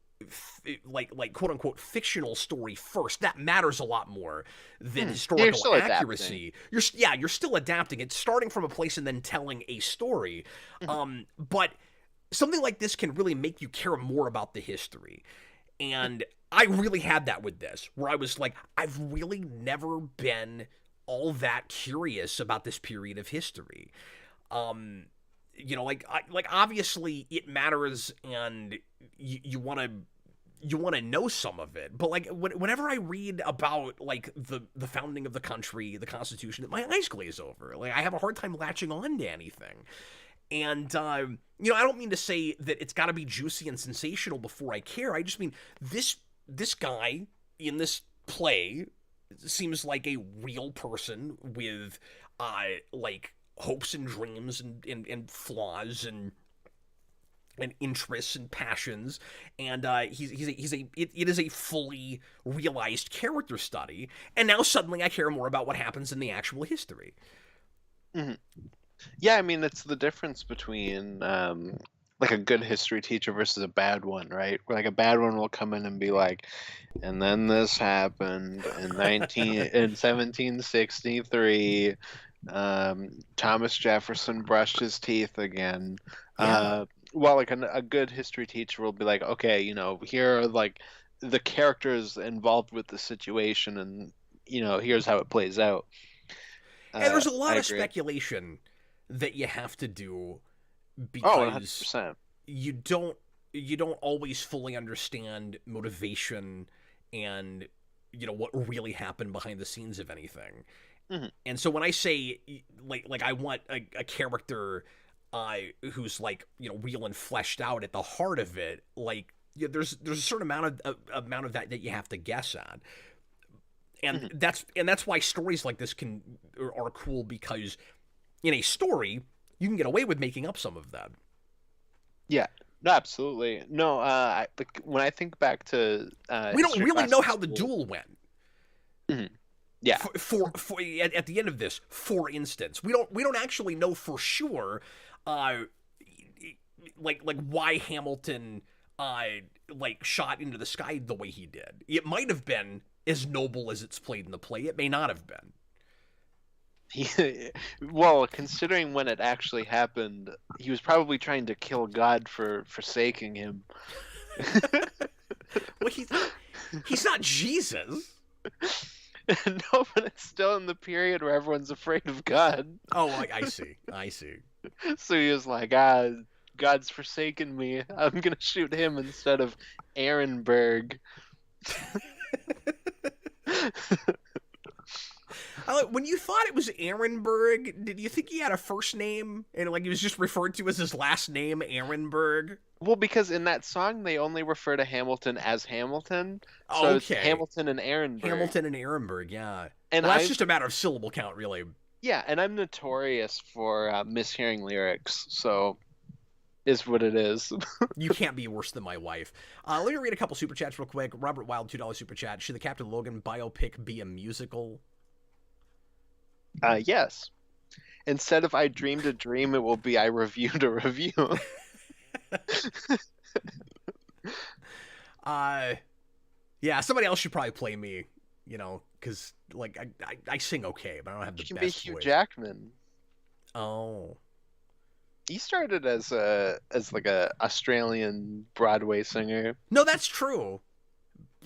like quote unquote fictional story first. That matters a lot more than Yeah, you're historical still adapting. accuracy. You're still adapting. It's starting from a place and then telling a story. Mhm. But something like this can really make you care more about the history. And I really had that with this, where I was like, I've really never been all that curious about this period of history. Um, like obviously it matters, and you want to know some of it, but like whenever I read about like the founding of the country, the Constitution, my eyes glaze over. Like, I have a hard time latching on to anything. And I don't mean to say that it's got to be juicy and sensational before I care. I just mean this guy in this play seems like a real person with like hopes and dreams and flaws and interests and passions, and it is a fully realized character study. And now suddenly I care more about what happens in the actual history. Mhm. Yeah, I mean, it's the difference between like a good history teacher versus a bad one, right? Where like a bad one will come in and be like, and then this happened in 1763. Thomas Jefferson brushed his teeth again. Yeah. While like a good history teacher will be like, okay, here are like the characters involved with the situation, and here's how it plays out. And there's a I lot of agree. speculation that you have to do Oh, because 100%. you don't always fully understand motivation and what really happened behind the scenes of anything. Hmm. And so when I say like I want a character who's like real and fleshed out at the heart of it, like there's a certain amount of that you have to guess at. And that's why stories like this are cool, because in a story you can get away with making up some of that. Yeah. No, absolutely. No, like when I think back to We don't history really class know in how the school. duel went. Mhm. Yeah. For at the end of this, for instance, we don't actually know for sure, like why Hamilton like shot into the sky the way he did. It might have been as noble as it's played in the play. It may not have been. Well, considering when it actually happened, he was probably trying to kill God for forsaking him. Well, he's not Jesus. No, but it's still in the period where everyone's afraid of God. Oh, I see. So he was like, God's forsaken me. I'm gonna shoot him instead of Ehrenberg. When you thought it was Ehrenberg, did you think he had a first name and like he was just referred to as his last name, Ehrenberg? Well, because in that song they only refer to Hamilton as Hamilton, so it's Okay. Hamilton and Ehrenberg. Hamilton and Ehrenberg, yeah. And Well, that's just a matter of syllable count, really. Yeah, and I'm notorious for mishearing lyrics, so is what it is. You can't be worse than my wife. Let me read a couple super chats real quick. Robert Wild, $2 super chat. Should the Captain Logan biopic be a musical? Yes. Instead of I dreamed a dream, it will be I reviewed a review. Yeah, somebody else should probably play me, because like I sing okay, but I don't have the You can best be Hugh voice. Jackman. Oh, He started as like a Australian Broadway singer. no, that's true.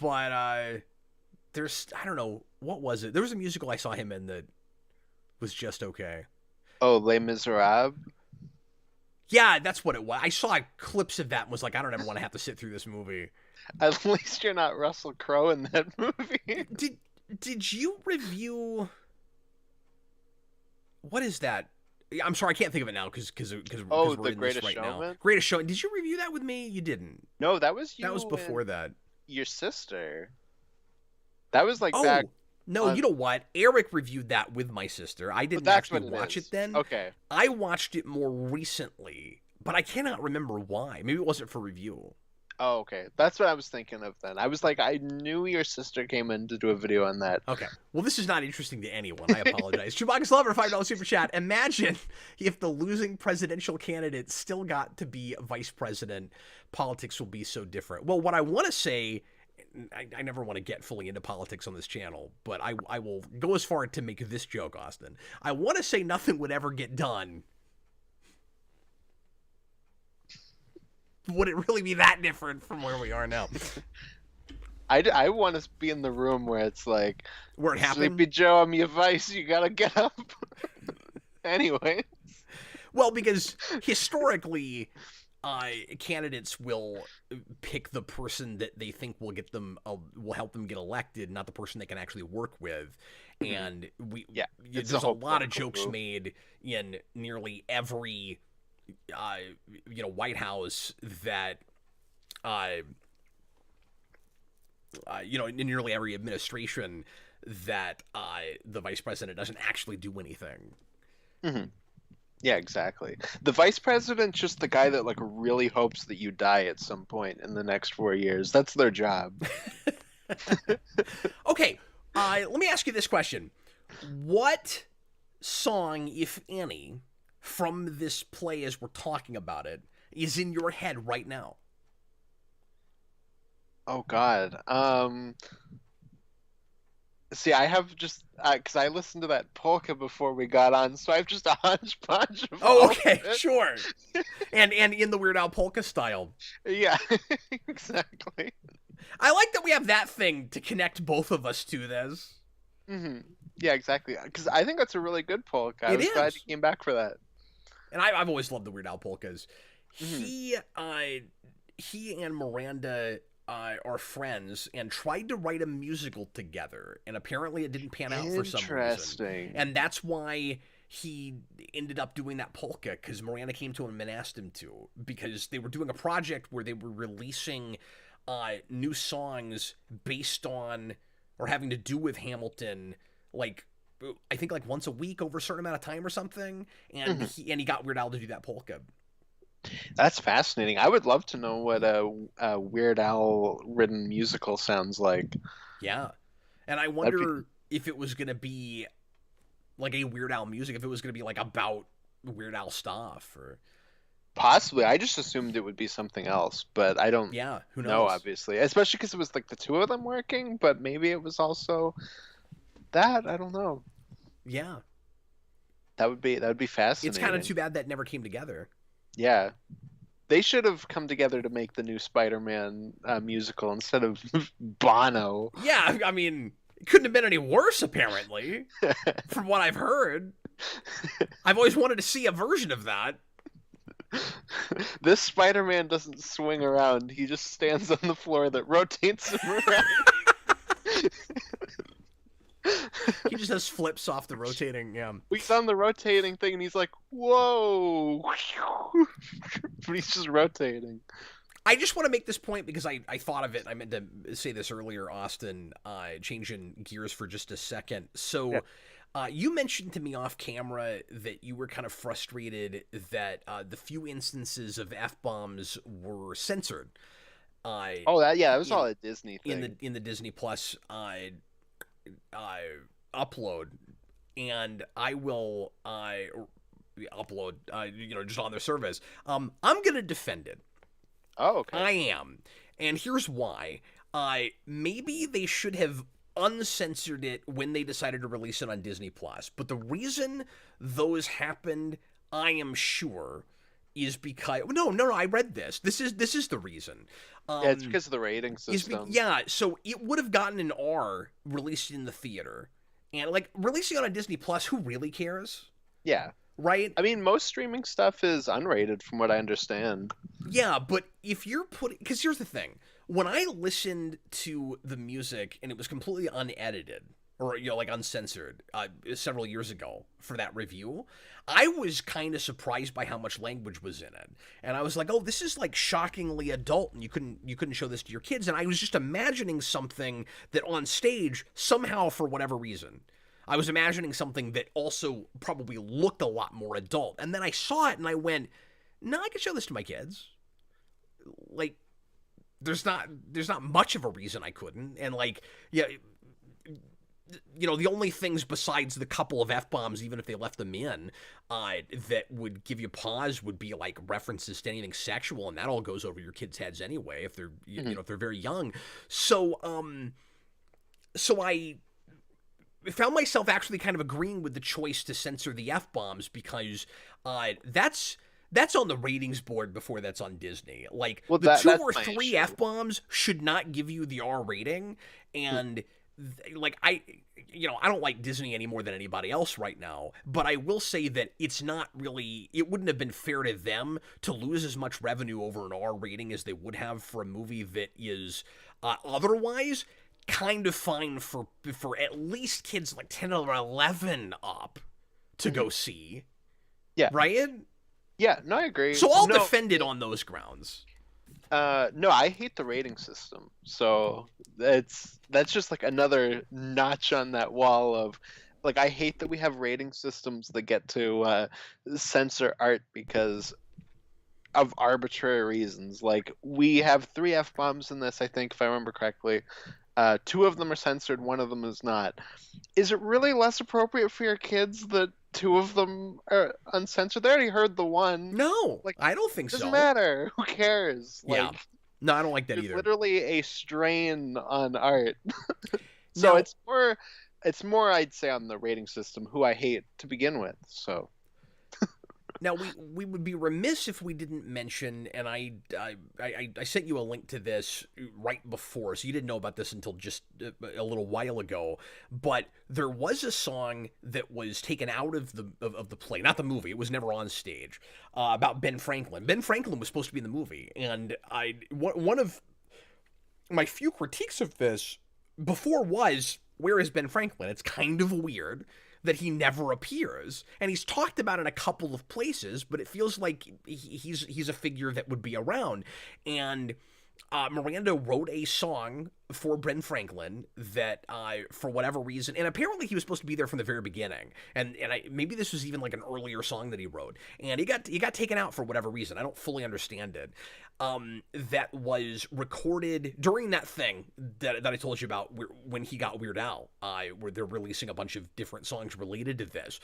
But there's, I don't know, what was it? There was a musical I saw him in that was just okay. Oh, Les Miserables. Yeah, that's what it was. I saw clips of that and was like, I don't ever want to have to sit through this movie. At least you're not Russell Crowe in that movie. Did you review? What is that? I'm sorry, I can't think of it now because Oh, we're The in Greatest this right Showman? now. Greatest Showman. Did you review that with me? You didn't. No, that was you. That was before and that. your sister. That was like Oh, back. no, you know what? Eric reviewed that with my sister. I didn't That's actually what watch is. it then. Okay. I watched it more recently, but I cannot remember why. Maybe it wasn't for review. Oh, okay. That's what I was thinking of then. I was like, I knew your sister came in to do a video on that. Okay. Well, this is not interesting to anyone. I apologize. Chewbacca's Lover, $5 super chat. Imagine if the losing presidential candidate still got to be vice president. Politics will be so different. Well, what I want to say, I never want to get fully into politics on this channel, but I will go as far to make this joke, Austin. I want to say nothing would ever get done. Would it really be that different from where we are now? I want to be in the room where it's like, Where it happened? Sleepy Joe, I'm your vice. You gotta get up. Anyway. Well, because historically, candidates will pick the person that they think will get them, will help them get elected, not the person they can actually work with. And there's a lot of jokes made in nearly every White House that in nearly every administration that the vice president doesn't actually do anything. Mm-hmm. Yeah, exactly. The vice president's just the guy that like really hopes that you die at some point in the next 4 years. That's their job. Okay, let me ask you this question. What song, if any, from this play as we're talking about it, is in your head right now? Oh God. See, I have just because I listened to that polka before we got on, so I have just a hodgepodge of all Oh, okay, of it. sure. And in the Weird Al polka style. Yeah, exactly. I like that we have that thing to connect both of us to this. Mm-hmm. Yeah, exactly. Because I think that's a really good polka. I It was glad is. you came back for that. and I've always loved the Weird Al polkas. Mhm. He and Miranda are friends and tried to write a musical together, and apparently it didn't pan out for some reason. Interesting. And that's why he ended up doing that polka, because Miranda came to him and asked him to, because they were doing a project where they were releasing new songs based on or having to do with Hamilton, like I think like once a week over a certain amount of time or something, and he got Weird Al to do that polka. That's fascinating. I would love to know what a Weird Al written musical sounds like. Yeah, and I That'd be wonder if it was gonna be like a Weird Al music, if it was gonna be like about Weird Al stuff, or possibly. I just assumed it would be something else, but I don't yeah, who know, knows? obviously. Especially because it was like the two of them working, but maybe it was also that. I don't know. Yeah, That would be it's kind of fascinating. too bad that never came together. Yeah. They should have come together to make the new Spider-Man musical instead of Bono. Yeah, I mean, it couldn't have been any worse, apparently, from what I've heard. I've always wanted to see a version of that. This Spider-Man doesn't swing around. He just stands on the floor that rotates him around. He just has flips off the rotating. Yeah. He's on the rotating thing and he's like, whoa. But he's just rotating. I just want to make this point because I thought of it. I meant to say this earlier, Austin, changing gears for just a second. So Yeah. you mentioned to me off camera that you were kind of frustrated that the few instances of F-bombs were censored. Oh, that was all a Disney thing. In the Disney Plus upload, and I will upload just on their service. I'm gonna defend it. Oh, okay. I am, and here's why. Maybe they should have uncensored it when they decided to release it on Disney Plus. But the reason those happened, I am sure, is because no. I read this. This is the reason. Yeah, it's because of the rating system. So it would have gotten an R released in the theater, and like releasing on a Disney Plus, who really cares? Yeah. Right? I mean, most streaming stuff is unrated from what I understand. Yeah, but if you're putting, because here's the thing, when I listened to the music and it was completely unedited or like uncensored several years ago for that review, I was kind of surprised by how much language was in it, and I was like, oh, this is like shockingly adult, and you couldn't show this to your kids, and I was just imagining something that on stage somehow for whatever reason. I was imagining something that also probably looked a lot more adult. And then I saw it and I went, no, I can show this to my kids. Like, there's not much of a reason I couldn't. And like, yeah, the only things besides the couple of F-bombs, even if they left them in, that would give you pause would be like references to anything sexual. And that all goes over your kids' heads anyway, if they're, if they're very young. So I found myself actually kind of agreeing with the choice to censor the F-bombs because that's on the ratings board before that's on Disney. Like, the two or three F-bombs should not give you the R rating, and like I don't like Disney any more than anybody else right now, but I will say that it wouldn't have been fair to them to lose as much revenue over an R rating as they would have for a movie that is otherwise kind of fine for at least kids like 10 or 11 up to go see. Yeah. Right? Yeah, no, I agree. So I'll defend it on those grounds. No, I hate the rating system. So that's just like another notch on that wall of like, I hate that we have rating systems that get to censor art because of arbitrary reasons. Like, we have 3 F-bombs in this, I think, if I remember correctly. 2 of them are censored, 1 of them is not. Is it really less appropriate for your kids that 2 of them are uncensored? They already heard the one. No, like, I don't think so. Doesn't matter. Who cares? Yeah. No, I don't like that either. Literally a strain on art. So it's more I'd say on the rating system, who I hate to begin with. So Now we would be remiss if we didn't mention, and I sent you a link to this right before, so you didn't know about this until just a little while ago. But there was a song that was taken out of the play, not the movie. It was never on stage. About Ben Franklin. Ben Franklin was supposed to be in the movie, and one of my few critiques of this before was, where is Ben Franklin? It's kind of weird that he never appears, and he's talked about in a couple of places, but it feels like he's a figure that would be around. And Miranda wrote a song for Ben Franklin that, for whatever reason, and apparently he was supposed to be there from the very beginning, and maybe this was even like an earlier song that he wrote, and he got taken out for whatever reason. I don't fully understand it. That was recorded during that thing that I told you about when he got Weird Al, where they're releasing a bunch of different songs related to this,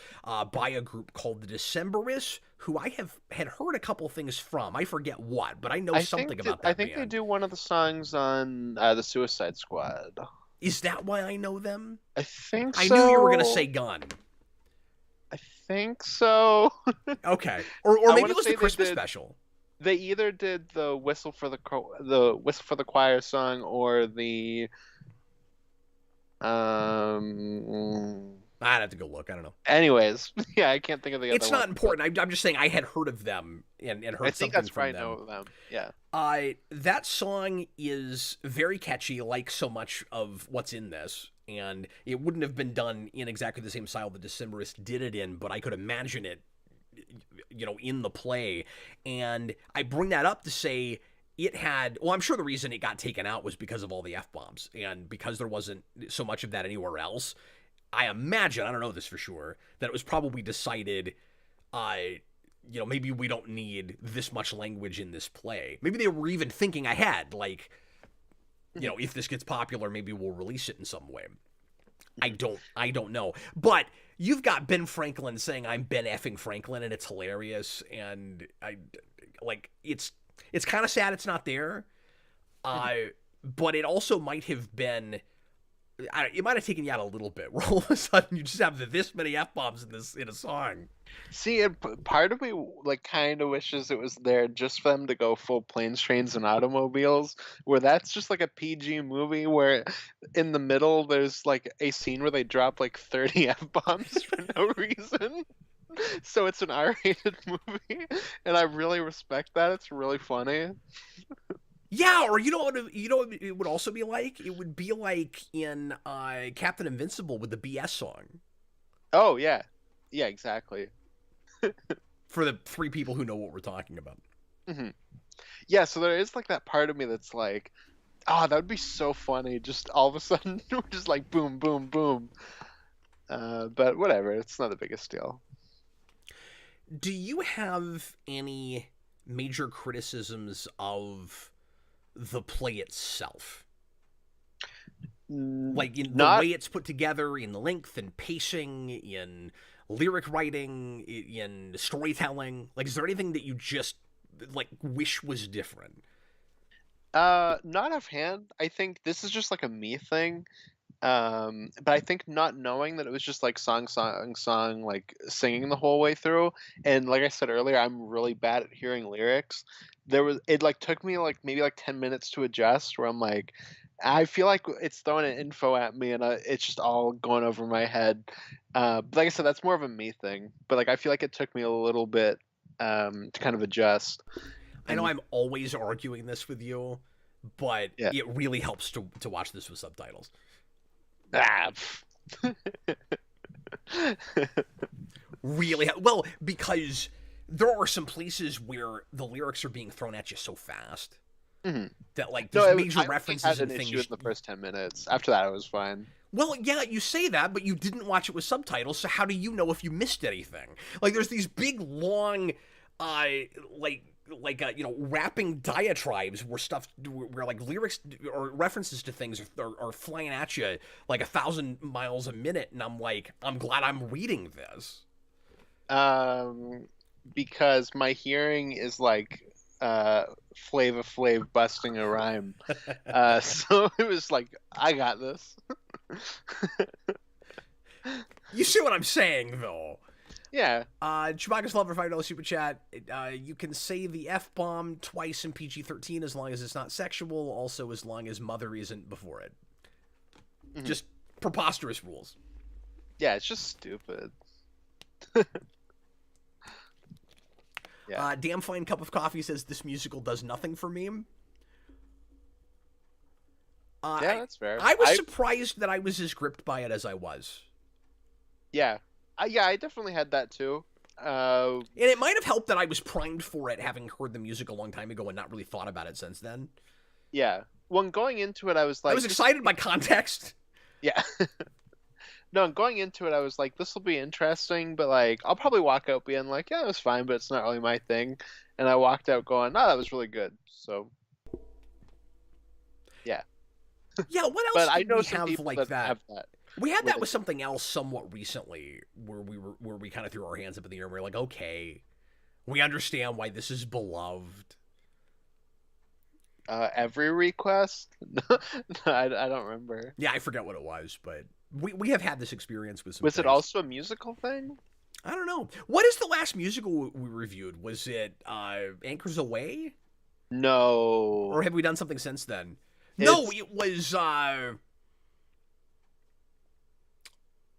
by a group called the Decemberists, who I had heard a couple things from. I forget what, but I know something about that I think band. they do one of the songs on the Suicide Squad. Is that why I know them? I think so. I knew you were gonna say Gun. I think so. Okay, or maybe it was the Christmas special. They either did the Whistle for the Choir song or the I'd have to go look. I don't know. Anyways, yeah, I can't think of the other It's not important. I'm just saying I had heard of them and heard I think something that's from why them. I know them. Yeah. That song is very catchy, like so much of what's in this, and it wouldn't have been done in exactly the same style the Decemberists did it in, but I could imagine it, in the play. And I bring that up to say it had, well, I'm sure the reason it got taken out was because of all the F-bombs, and because there wasn't so much of that anywhere else. I imagine, I don't know this for sure, that it was probably decided, maybe we don't need this much language in this play. Maybe they were even thinking ahead, like, if this gets popular, maybe we'll release it in some way. I don't know. But you've got Ben Franklin saying I'm Ben effing Franklin, and it's hilarious, and it's kind of sad it's not there. But it also might have been, it might have taken you out a little bit, where all of a sudden you just have this many F-bombs in a song. See, part of me kind of wishes it was there just for them to go full planes, trains, and automobiles, where that's just like a PG movie where in the middle there's a scene where they drop 30 F-bombs for no reason. So it's an R-rated movie, and I really respect that. It's really funny. Yeah, or you know what it would also be like? It would be like in Captain Invincible with the BS song. Oh, yeah. Yeah, exactly. For the three people who know what we're talking about. Mm-hmm. Yeah, so there is that part of me that's like, that would be so funny. Just all of a sudden, we're just boom, boom, boom. But whatever, it's not the biggest deal. Do you have any major criticisms of the play itself? Like in the way it's put together, in the length and pacing, in lyric writing, in storytelling? Is there anything that you just wish was different? Not offhand. I think this is just a me thing. But I think not knowing that it was just song, singing the whole way through, and like I said earlier, I'm really bad at hearing lyrics. It took me maybe 10 minutes to adjust, where I'm I feel like it's throwing an info at me, and it's just all going over my head. But like I said, that's more of a me thing. But I feel like it took me a little bit to kind of adjust. I know I'm always arguing this with you, but it really helps to watch this with subtitles. Really? Well, because there are some places where the lyrics are being thrown at you so fast. Mm-hmm. That there's major references and things. In the first 10 minutes. After that, I was fine. Well, yeah, you say that, but you didn't watch it with subtitles, so how do you know if you missed anything? There's these big, long, rapping diatribes where lyrics or references to things are flying at you 1,000 miles a minute, and I'm glad I'm reading this. Because my hearing is Flava Flav busting a rhyme. So it was I got this. You see what I'm saying, though? Yeah. Chewbacca's Lover $5 super chat. You can say the F-bomb twice in PG-13 as long as it's not sexual. Also, as long as mother isn't before it. Mhm. Just preposterous rules. Yeah, it's just stupid. Yeah. Damn Fine Cup of Coffee says this musical does nothing for me. Yeah, that's fair. I was surprised that I was as gripped by it as I was. Yeah. I definitely had that too. And it might have helped that I was primed for it, having heard the music a long time ago and not really thought about it since then. Yeah. When going into it, I was like... I was excited by context. Yeah. No, going into it, I was like, this will be interesting, but like, I'll probably walk out being like, yeah, it was fine, but it's not really my thing. And I walked out going, no, that was really good. So, yeah. Yeah, what else But I did know we some have people like that that? have that. We had that with something else somewhat recently, where we kind of threw our hands up in the air and we were like, okay, we understand why this is beloved. Every ReQuest? No, I don't remember. Yeah, I forget what it was, but we have had this experience with some Was things. it also a musical thing? I don't know. What is the last musical we reviewed? Was it Anchors Away? No. Or have we done something since then? No, it was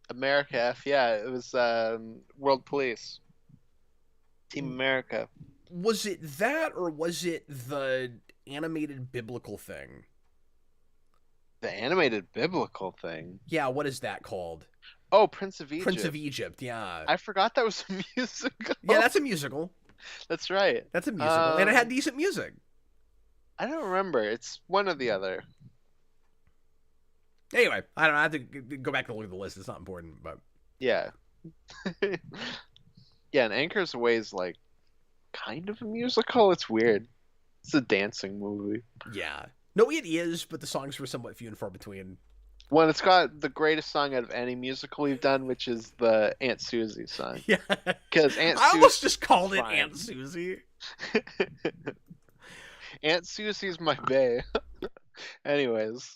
America F, yeah, it was World Police. Team America. Was it that, or was it the animated biblical thing? The animated biblical thing? Yeah, what is that called? Oh, Prince of Egypt. Prince of Egypt, yeah. I forgot that was a musical. Yeah, that's a musical. That's right. That's a musical, and it had decent music. I don't remember. It's one or the other. Anyway, I don't know. I have to go back and look at the list. It's not important, but... Yeah. Yeah, and Anchors Away is like kind of a musical. It's weird. It's a dancing movie. Yeah. No, it is, but the songs were somewhat few and far between. Well, it's got the greatest song out of any musical we've done, which is the Aunt Susie song. Yeah. Because I almost just called it Aunt Susie. Aunt Susie's my bae. Anyways.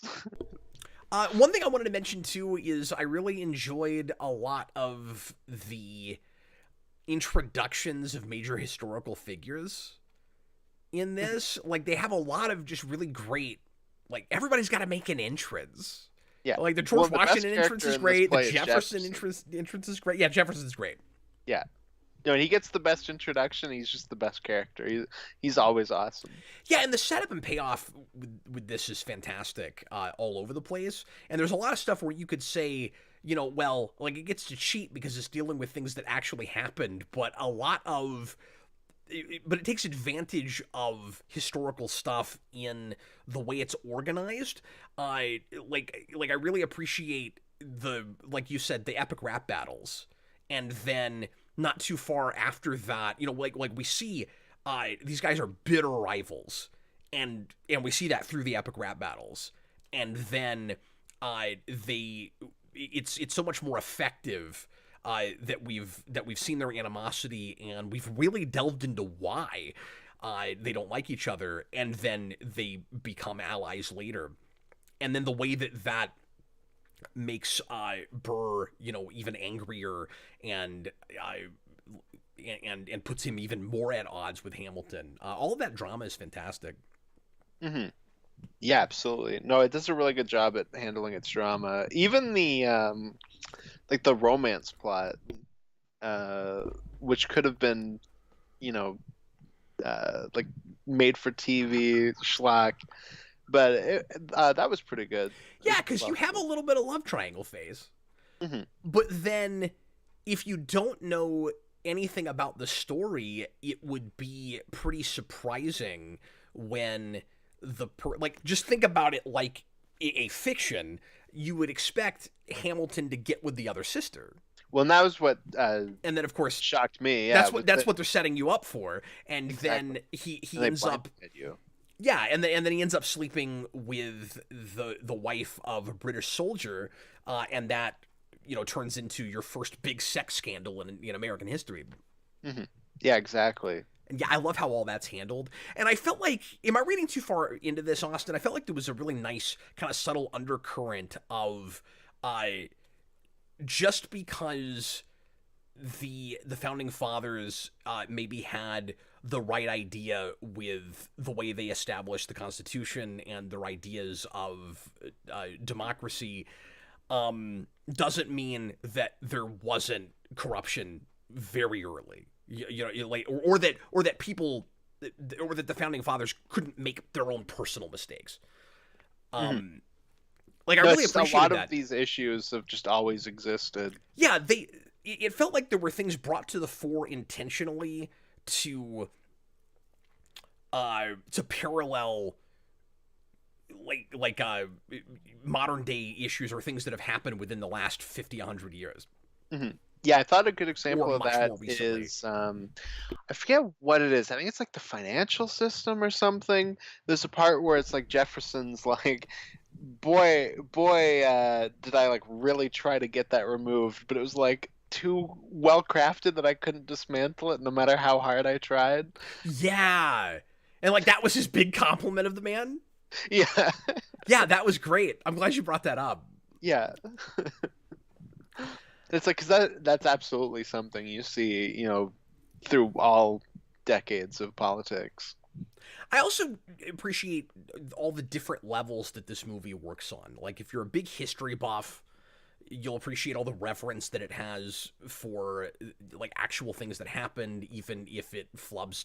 One thing I wanted to mention, too, is I really enjoyed a lot of the introductions of major historical figures in this. Like, they have a lot of just really great, like, everybody's got to make an entrance. Yeah. Like, the George Washington entrance is great. The Jefferson entrance is great. Yeah, Jefferson's great. Yeah. You know, he gets the best introduction. He's just the best character. He's always awesome. Yeah, and the setup and payoff with this is fantastic all over the place. And there's a lot of stuff where you could say, you know, well, like, it gets to cheat because it's dealing with things that actually happened, but it takes advantage of historical stuff in the way it's organized. I really appreciate like you said, the epic rap battles. And then not too far after that, you know, like we see these guys are bitter rivals, and we see that through the epic rap battles, and then it's so much more effective that we've seen their animosity, and we've really delved into why they don't like each other, and then they become allies later, and then the way that makes Burr, you know, even angrier and puts him even more at odds with Hamilton. All of that drama is fantastic. Mm-hmm. Yeah, absolutely. No, it does a really good job at handling its drama. Even the like the romance plot, which could have been, you know, like made for TV schlock. But that was pretty good. Yeah, because you have a little bit of love triangle phase. Mm-hmm. But then, if you don't know anything about the story, it would be pretty surprising when just think about it like a fiction. You would expect Hamilton to get with the other sister. Well, and that was what and then, of course, shocked me. Yeah, that's what they're setting you up for. And exactly. Then he ends up... Yeah, and then he ends up sleeping with the wife of a British soldier, and that, you know, turns into your first big sex scandal in American history. Mm-hmm. Yeah, exactly. And yeah, I love how all that's handled. And I felt like, am I reading too far into this, Austin? I felt like there was a really nice kind of subtle undercurrent of just because the founding fathers maybe had the right idea with the way they established the Constitution and their ideas of democracy, doesn't mean that there wasn't corruption very early. Like, or that people, or that the founding fathers couldn't make their own personal mistakes. Like, I really appreciated a lot that. of these issues have just always existed. Yeah, it felt like there were things brought to the fore intentionally to parallel like modern day issues or things that have happened within the last 50, 100 years. Yeah, I thought a good example Or of much that more recently. is I forget what it is. I think it's like the financial system or something. There's a part where it's like Jefferson's like, boy, did I like really try to get that removed, but it was like too well crafted that I couldn't dismantle it no matter how hard I tried. Yeah. And like that was his big compliment of the man. Yeah. Yeah, that was great. I'm glad you brought that up. Yeah. It's like, because that's absolutely something you see, through all decades of politics. I also appreciate all the different levels that this movie works on. Like, if you're a big history buff, you'll appreciate all the reference that it has for like actual things that happened, even if it flubs,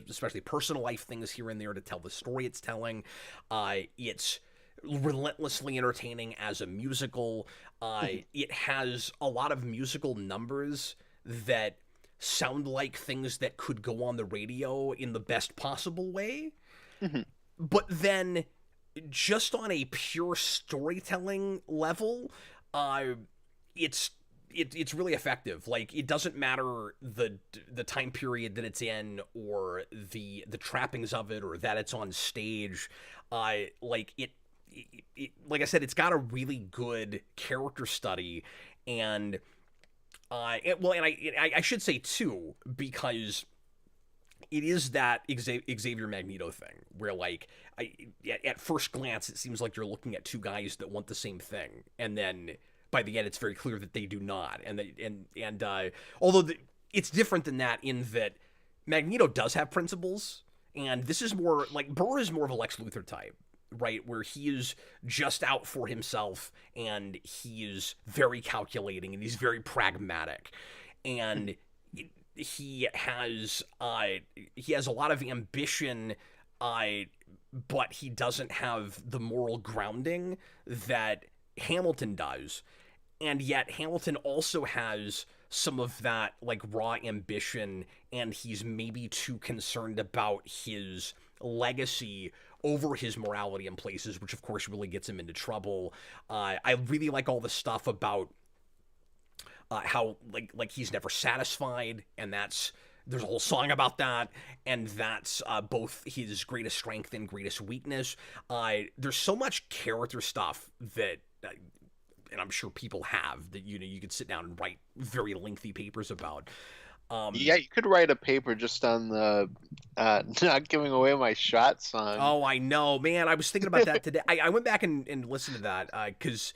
especially personal life things here and there to tell the story it's telling. It's relentlessly entertaining as a musical. It has a lot of musical numbers that sound like things that could go on the radio in the best possible way. But then, just on a pure storytelling level, it's really effective. Like, it doesn't matter the time period that it's in, or the trappings of it, or that it's on stage. Like I said, it's got a really good character study, and I should say too, because it is that Xavier Magneto thing where, like, at first glance it seems like you're looking at two guys that want the same thing, and then by the end it's very clear that they do not. And although it's different than that in that Magneto does have principles, and this is more like Burr is more of a Lex Luthor type, right, where he is just out for himself, and he is very calculating, and he's very pragmatic, and he has a lot of ambition, but he doesn't have the moral grounding that Hamilton does. And yet Hamilton also has some of that like raw ambition, and he's maybe too concerned about his legacy over his morality in places, which of course really gets him into trouble. I really like all the stuff about how like he's never satisfied, and there's a whole song about that, and that's both his greatest strength and greatest weakness. There's so much character stuff that, and I'm sure people have, that you could sit down and write very lengthy papers about. Yeah, you could write a paper just on the not giving away my shot song. Oh, I know, man. I was thinking about that today. I went back and listened to that because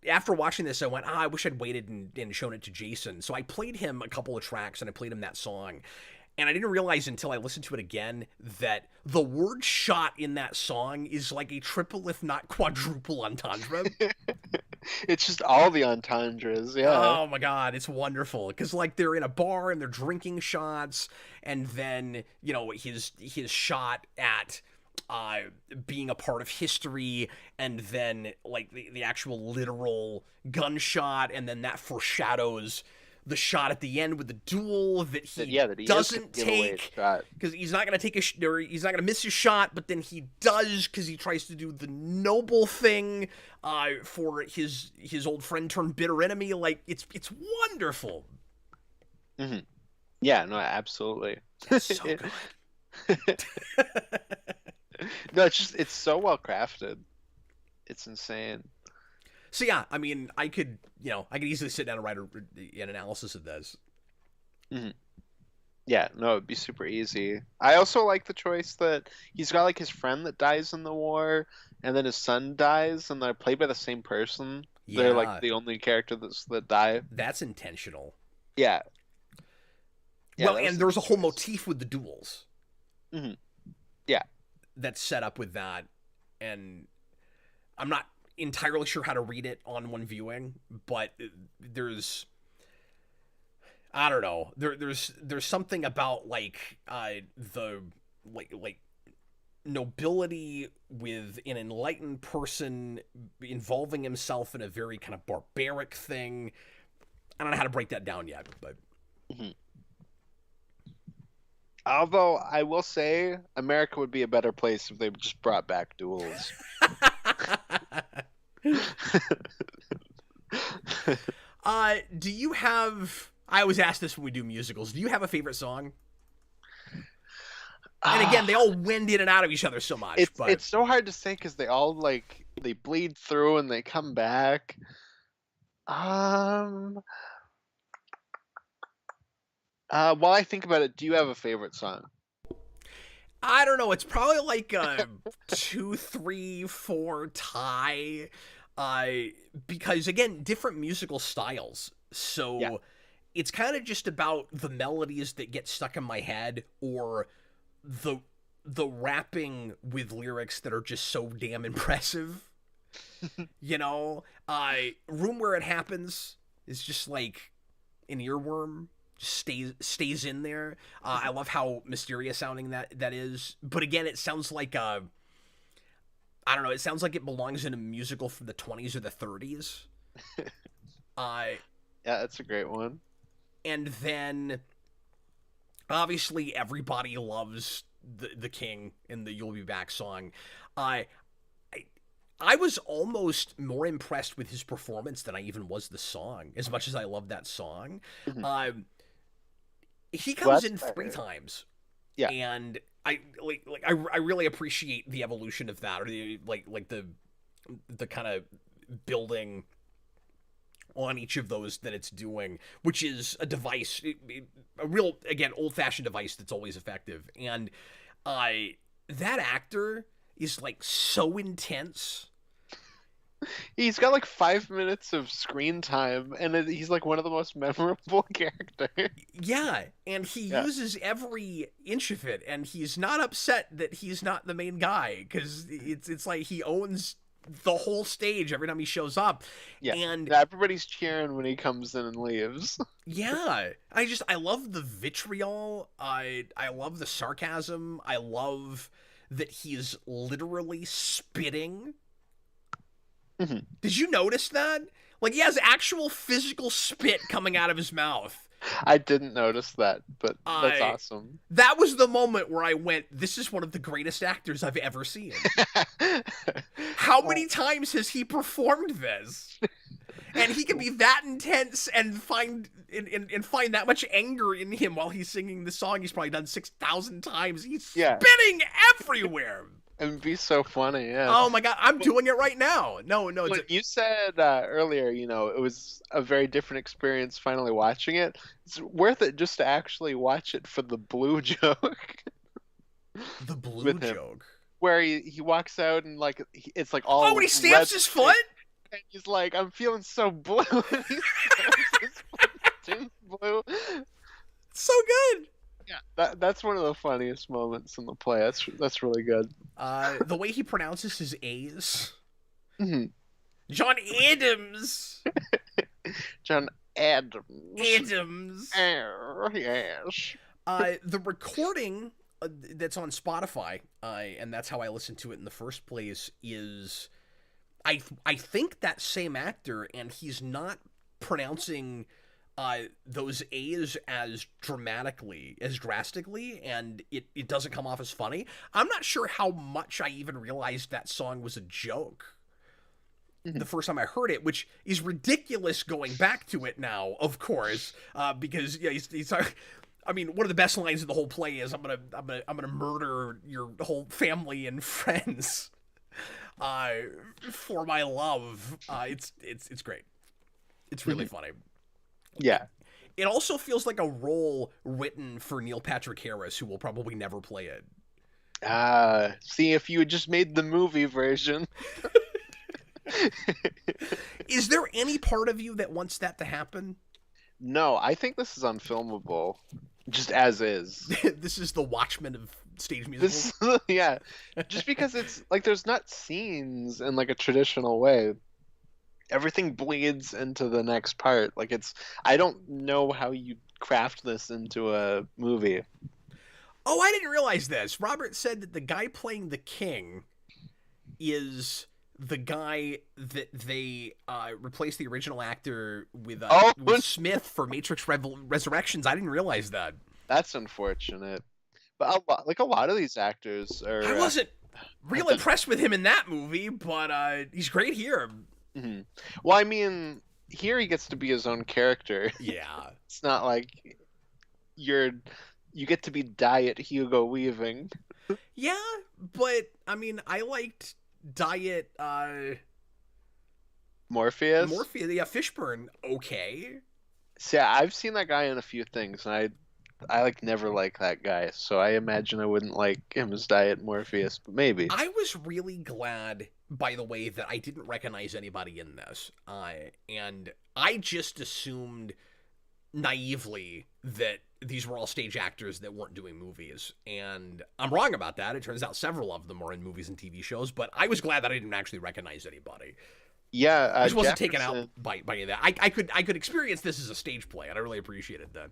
after watching this, I went, I wish I'd waited and shown it to Jason. So I played him a couple of tracks, and I played him that song. And I didn't realize until I listened to it again that the word shot in that song is like a triple, if not quadruple entendre. It's just all the entendres, yeah. Oh my god, it's wonderful. Because like they're in a bar and they're drinking shots, and then, his shot at being a part of history, and then like the actual literal gunshot, and then that foreshadows the shot at the end with the duel that he doesn't take, because he's not going to take he's not going to miss his shot, but then he does because he tries to do the noble thing for his old friend turned bitter enemy. Like, it's wonderful. Mm-hmm. Yeah, no, absolutely. It's so good. No, it's so well crafted. It's insane. So yeah, I mean, I could easily sit down and write an analysis of this. Mm-hmm. Yeah, no, it'd be super easy. I also like the choice that he's got like his friend that dies in the war, and then his son dies, and they're played by the same person. They're Yeah, like the only character that die. that's intentional. Yeah. Yeah, Well, that was and a there's a good whole choice. motif with the duels Hmm. Yeah. that's set up with that, and I'm not entirely sure how to read it on one viewing, but there's I don't know. There's something about like the like nobility with an enlightened person involving himself in a very kind of barbaric thing. I don't know how to break that down yet, but Hmm. Although I will say, America would be a better place if they just brought back duels. do you have? I always ask this when we do musicals. Do you have a favorite song? And again, they Ah, all wend in and out of each other so much. But it's so hard to say because they all like they bleed through and they come back. Um. While I think about it, do you have a favorite song? I don't know. It's probably like a 2, 3, 4 tie. Uh, because again, different musical styles. Yeah. So it's kind of just about the melodies that get stuck in my head, or the rapping with lyrics that are just so damn impressive. Room Where It Happens is just like an earworm. Just stays in there. I love how mysterious sounding that is. But again, it sounds like I don't know. It sounds like it belongs in a musical from the 20s or the 30s. Uh, Yeah, that's a great one. and then obviously everybody loves the King in the "You'll Be Back" song. I I was almost more impressed with his performance than I even was the song. As much as I love that song, Mhm. um, he Well, comes that's in 3 fair. times, Yeah. and I really appreciate the evolution of that, or the kind of building on each of those that it's doing, which is a device, a real, again, old-fashioned device that's always effective. And that actor is like so intense. He's got like 5 minutes of screen time, and he's like one of the most memorable characters. Yeah, and he Yeah. uses every inch of it, and he's not upset that he's not the main guy, because it's like he owns the whole stage every time he shows up. Yeah. And Everybody's cheering when he comes in and leaves. yeah, I love the vitriol. I love the sarcasm. I love that he's literally spitting. Mhm. Did you notice that? Like, he has actual physical spit coming out of his mouth. I didn't notice that, but that's I awesome. That was the moment where I went, this is one of the greatest actors I've ever seen. How many times has he performed this? And he can be that intense and find that much anger in him while he's singing the song he's probably done 6,000 times. He's Yeah. spitting everywhere. And be so funny, yeah. Oh my god, I'm doing it right now. No, When you said earlier, it was a very different experience finally watching it. It's worth it just to actually watch it for the blue joke the blue with him. joke. Where he walks out and like it's like all Oh, when he stamps red his foot? and he's like, I'm feeling so blue. And he stamps his foot, turns blue. So good. Yeah, that's one of the funniest moments in the play. That's really good. The way he pronounces his A's. Hmm. John Adams. John Adams. Adams. Yes. The recording that's on Spotify, and that's how I listened to it in the first place, is I think that same actor, and he's not pronouncing those A's as drastically, and it doesn't come off as funny. I'm not sure how much I even realized that song was a joke the first time I heard it, which is ridiculous going back to it now, of course, because yeah, he's I mean, one of the best lines of the whole play is I'm gonna murder your whole family and friends for my love. It's great. It's really funny. Yeah. It also feels like a role written for Neil Patrick Harris, who will probably never play it. See, if you had just made the movie version. Is there any part of you that wants that to happen? No, I think this is unfilmable, just as is. This is the Watchmen of stage musicals. This, yeah, just because it's like there's not scenes in like a traditional way. Everything bleeds into the next part. Like it's, I don't know how you craft this into a movie. Oh, I didn't realize this. Robert said that the guy playing the king is the guy that they replaced the original actor with Smith for Matrix Resurrections. I didn't realize that. That's unfortunate. But a lot of these actors are. I wasn't real impressed with him in that movie, but he's great here. Mm-hmm. Well, I mean, here he gets to be his own character. Yeah. It's not like you get to be Diet Hugo Weaving. Yeah, but I mean, I liked Diet Morpheus, yeah, Fishburne. Okay. So yeah, I've seen that guy in a few things, and I like never like that guy, so I imagine I wouldn't like him as Diet Morpheus, but maybe. I was really glad, by the way, that I didn't recognize anybody in this, and I just assumed naively that these were all stage actors that weren't doing movies, and I'm wrong about that. It turns out several of them are in movies and TV shows, but I was glad that I didn't actually recognize anybody. Yeah, I just wasn't taken out by any of that. I could experience this as a stage play, and I really appreciated that.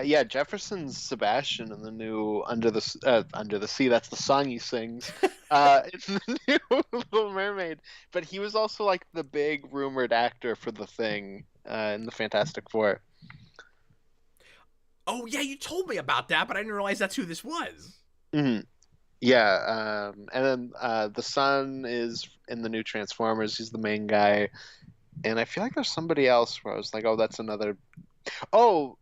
Yeah, Jefferson's Sebastian in the new Under the Sea. That's the song he sings in the new Little Mermaid. But he was also like the big rumored actor for The Thing in the Fantastic Four. Oh yeah, you told me about that, but I didn't realize that's who this was. Mm-hmm. Yeah, and then the son is in the new Transformers. He's the main guy, and I feel like there's somebody else where I was like, oh, that's another. Oh,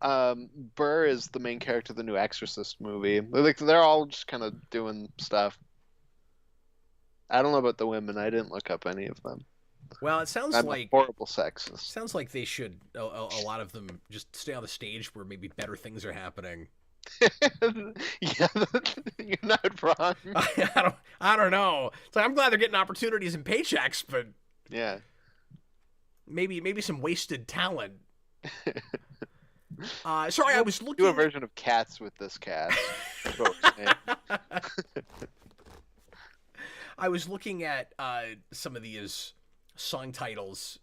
Burr is the main character of the new Exorcist movie. Like they're all just kind of doing stuff. I don't know about the women. I didn't look up any of them. Well, it sounds I'm like a horrible sexist. Sounds like they should a lot of them just stay on the stage where maybe better things are happening. Yeah, you're not wrong. I don't know. It's like I'm glad they're getting opportunities and paychecks, but yeah, maybe some wasted talent. Sorry, I was looking. Do a version of Cats with this cast. I was looking at some of these song titles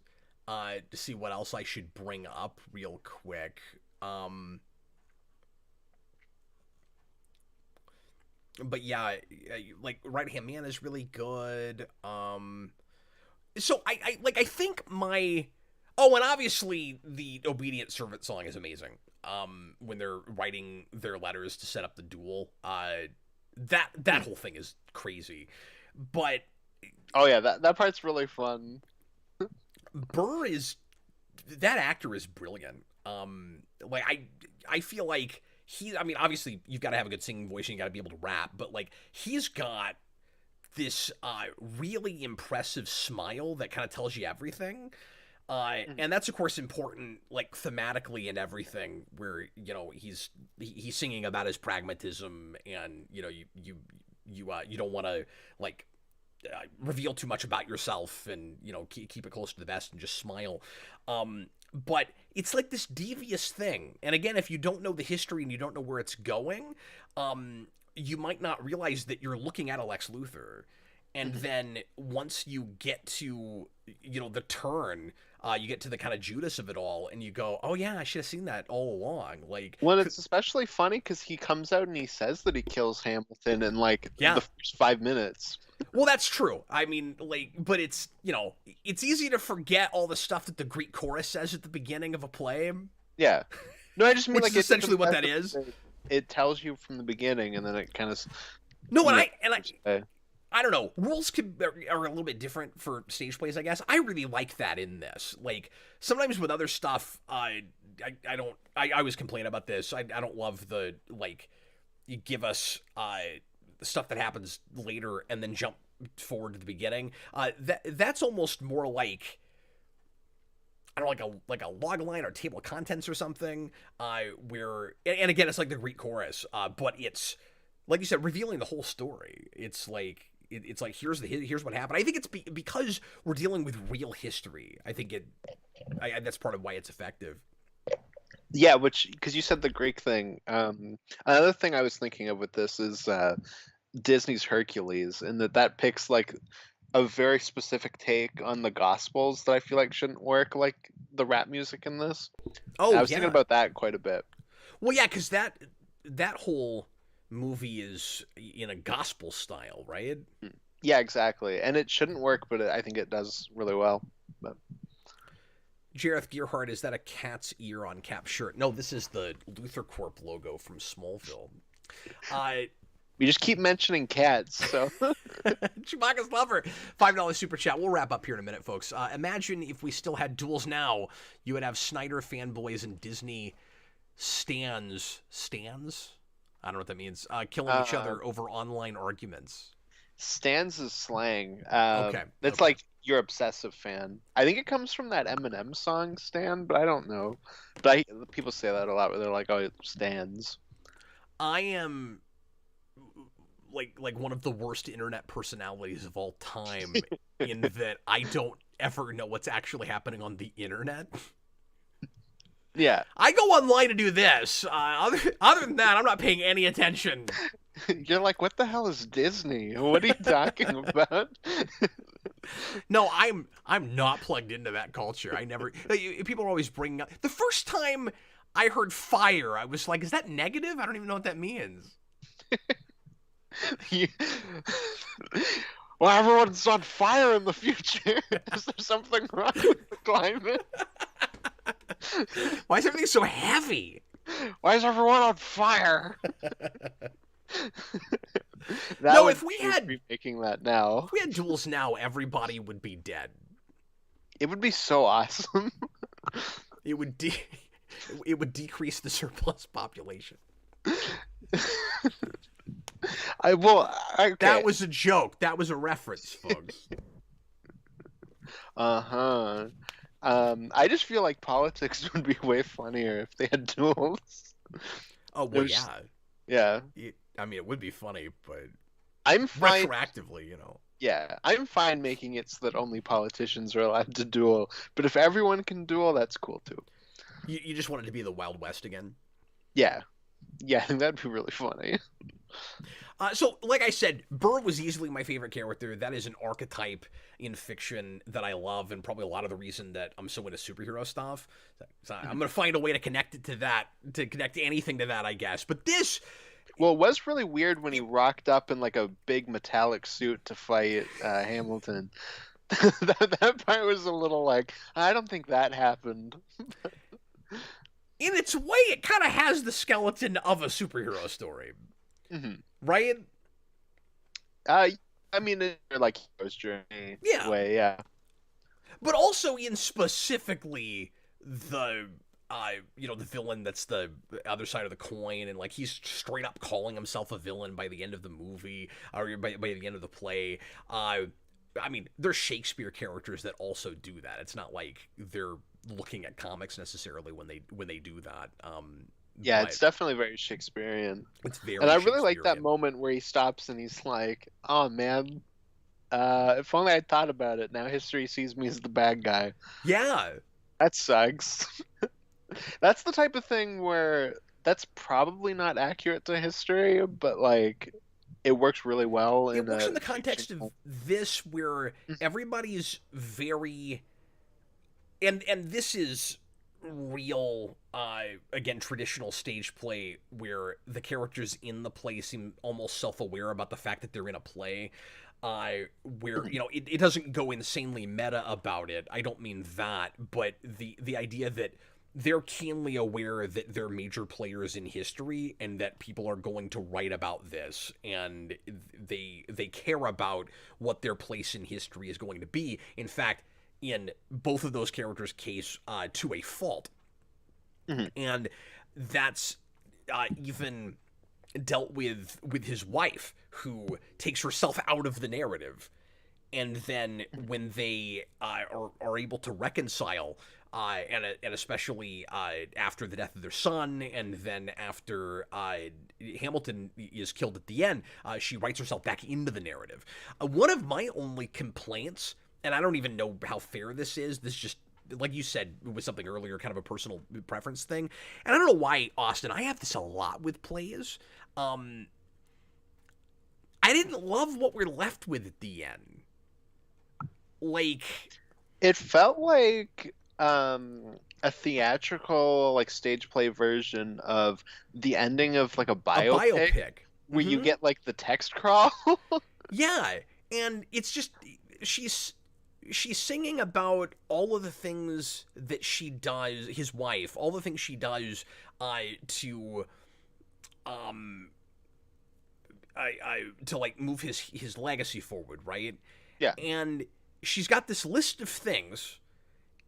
to see what else I should bring up real quick. But yeah, like Right Hand Man is really good. So I think my. Oh, and obviously the Obedient Servant song is amazing. When they're writing their letters to set up the duel, that whole thing is crazy. But oh yeah, that part's really fun. Burr is that actor is brilliant. Like I feel like I mean, obviously you've got to have a good singing voice and you got to be able to rap, but like he's got this really impressive smile that kind of tells you everything. And that's of course important, like thematically and everything, where he's singing about his pragmatism, and you don't want to like reveal too much about yourself, and keep it close to the vest and just smile. But it's like this devious thing, and again, if you don't know the history and you don't know where it's going, you might not realize that you're looking at a Lex Luthor. And then once you get to, the turn, you get to the kind of Judas of it all, and you go, oh yeah, I should have seen that all along. Like, well, it's especially funny because he comes out and he says that he kills Hamilton in the first 5 minutes. Well, that's true. I mean, but it's, it's easy to forget all the stuff that the Greek chorus says at the beginning of a play. Yeah. No, I just mean which is essentially what that is. It tells you from the beginning, and then it kind of. No, I don't know. Rules are a little bit different for stage plays, I guess. I really like that in this. Like, sometimes with other stuff, I always complain about this. I don't love the, like, you give us the stuff that happens later and then jump forward to the beginning. That's almost more like, I don't know, like a log line or table of contents or something, where, and again, it's like the Greek chorus, but it's, like you said, revealing the whole story. It's like, it's like here's what happened. I think it's because we're dealing with real history. I think that's part of why it's effective. Yeah, because you said the Greek thing. Another thing I was thinking of with this is Disney's Hercules, and that picks like a very specific take on the Gospels that I feel like shouldn't work like the rap music in this. Oh I was yeah. thinking about that quite a bit. Well, yeah, because that whole movie is in a gospel style, right? Yeah, exactly. And it shouldn't work, but I think it does really well. But Jareth Gearhart, is that a cat's ear on Cap's shirt? No, this is the Luther Corp logo from Smallville. We just keep mentioning cats, so. Chewbacca's lover, $5 super chat. We'll wrap up here in a minute, folks. Imagine if we still had duels now, you would have Snyder fanboys and Disney stands? I don't know what that means. Killing each other over online arguments. Stans is slang. Okay. It's like you're obsessive fan. I think it comes from that Eminem song, Stan, but I don't know. But people say that a lot where they're like, oh, it stands. I am like one of the worst internet personalities of all time in that I don't ever know what's actually happening on the internet. Yeah. I go online to do this. Other than that, I'm not paying any attention. You're like, what the hell is Disney? What are you talking about? No, I'm not plugged into that culture. I never. People are always bringing up. The first time I heard fire, I was like, is that negative? I don't even know what that means. Well, everyone's on fire in the future. Is there something wrong with the climate? Why is everything so heavy? Why is everyone on fire? If we had remaking that now, if we had duels now, everybody would be dead. It would be so awesome. It would decrease the surplus population. Okay. That was a joke. That was a reference, folks. I just feel like politics would be way funnier if they had duels. Oh well, yeah. Yeah. I mean, it would be funny, but I'm fine retroactively, you know. Yeah, I'm fine making it so that only politicians are allowed to duel. But if everyone can duel, that's cool too. You just want it to be the Wild West again? Yeah. Yeah, I think that'd be really funny. So, like I said, Burr was easily my favorite character. That is an archetype in fiction that I love, and probably a lot of the reason that I'm so into superhero stuff. So I'm going to find a way to connect it to that, to connect anything to that, I guess. But this... Well, it was really weird when he rocked up in like a big metallic suit to fight Hamilton. that part was a little like, I don't think that happened. In its way, it kind of has the skeleton of a superhero story. Mm-hmm. Right? I mean, like hero's journey way, yeah. But also in specifically the the villain that's the other side of the coin, and like he's straight up calling himself a villain by the end of the movie, or by the end of the play. I mean, there's Shakespeare characters that also do that. It's not like they're looking at comics necessarily when they do that. Yeah, it's definitely very Shakespearean. It's very, and I really like that moment where he stops and he's like, "Oh man, if only I'd thought about it. Now history sees me as the bad guy." Yeah, that sucks. That's the type of thing where that's probably not accurate to history, but like it works really well. It works in the context of this, where everybody's very, and this is real, again, traditional stage play where the characters in the play seem almost self-aware about the fact that they're in a play, where, you know, it doesn't go insanely meta about it. I don't mean that, but the idea that they're keenly aware that they're major players in history and that people are going to write about this, and they care about what their place in history is going to be. In fact, in both of those characters' case, to a fault. Mm-hmm. And that's even dealt with his wife, who takes herself out of the narrative and then when they are able to reconcile, and especially after the death of their son, and then after Hamilton is killed at the end, she writes herself back into the narrative. One of my only complaints, and I don't even know how fair this is just, like you said, with something earlier, kind of a personal preference thing. And I don't know why, Austin, I have this a lot with plays. I didn't love what we're left with at the end. Like, it felt like a theatrical, like, stage play version of the ending of like a biopic. Where you get like the text crawl. Yeah, and it's just she's singing about all of the things that she does, his wife, all the things she does to to like move his legacy forward, right? Yeah. And she's got this list of things,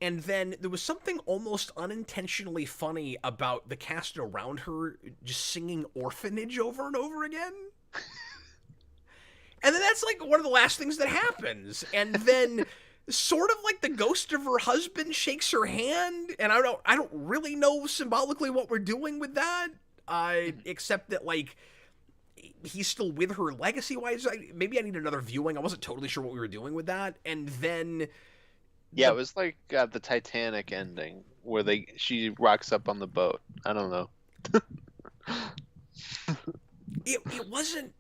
and then there was something almost unintentionally funny about the cast around her just singing Orphanage over and over again. And then that's like one of the last things that happens. And then sort of like the ghost of her husband shakes her hand, and I don't really know symbolically what we're doing with that. Except that like he's still with her legacy wise. Maybe I need another viewing. I wasn't totally sure what we were doing with that. And then yeah, it was like the Titanic ending where she rocks up on the boat. I don't know. It wasn't.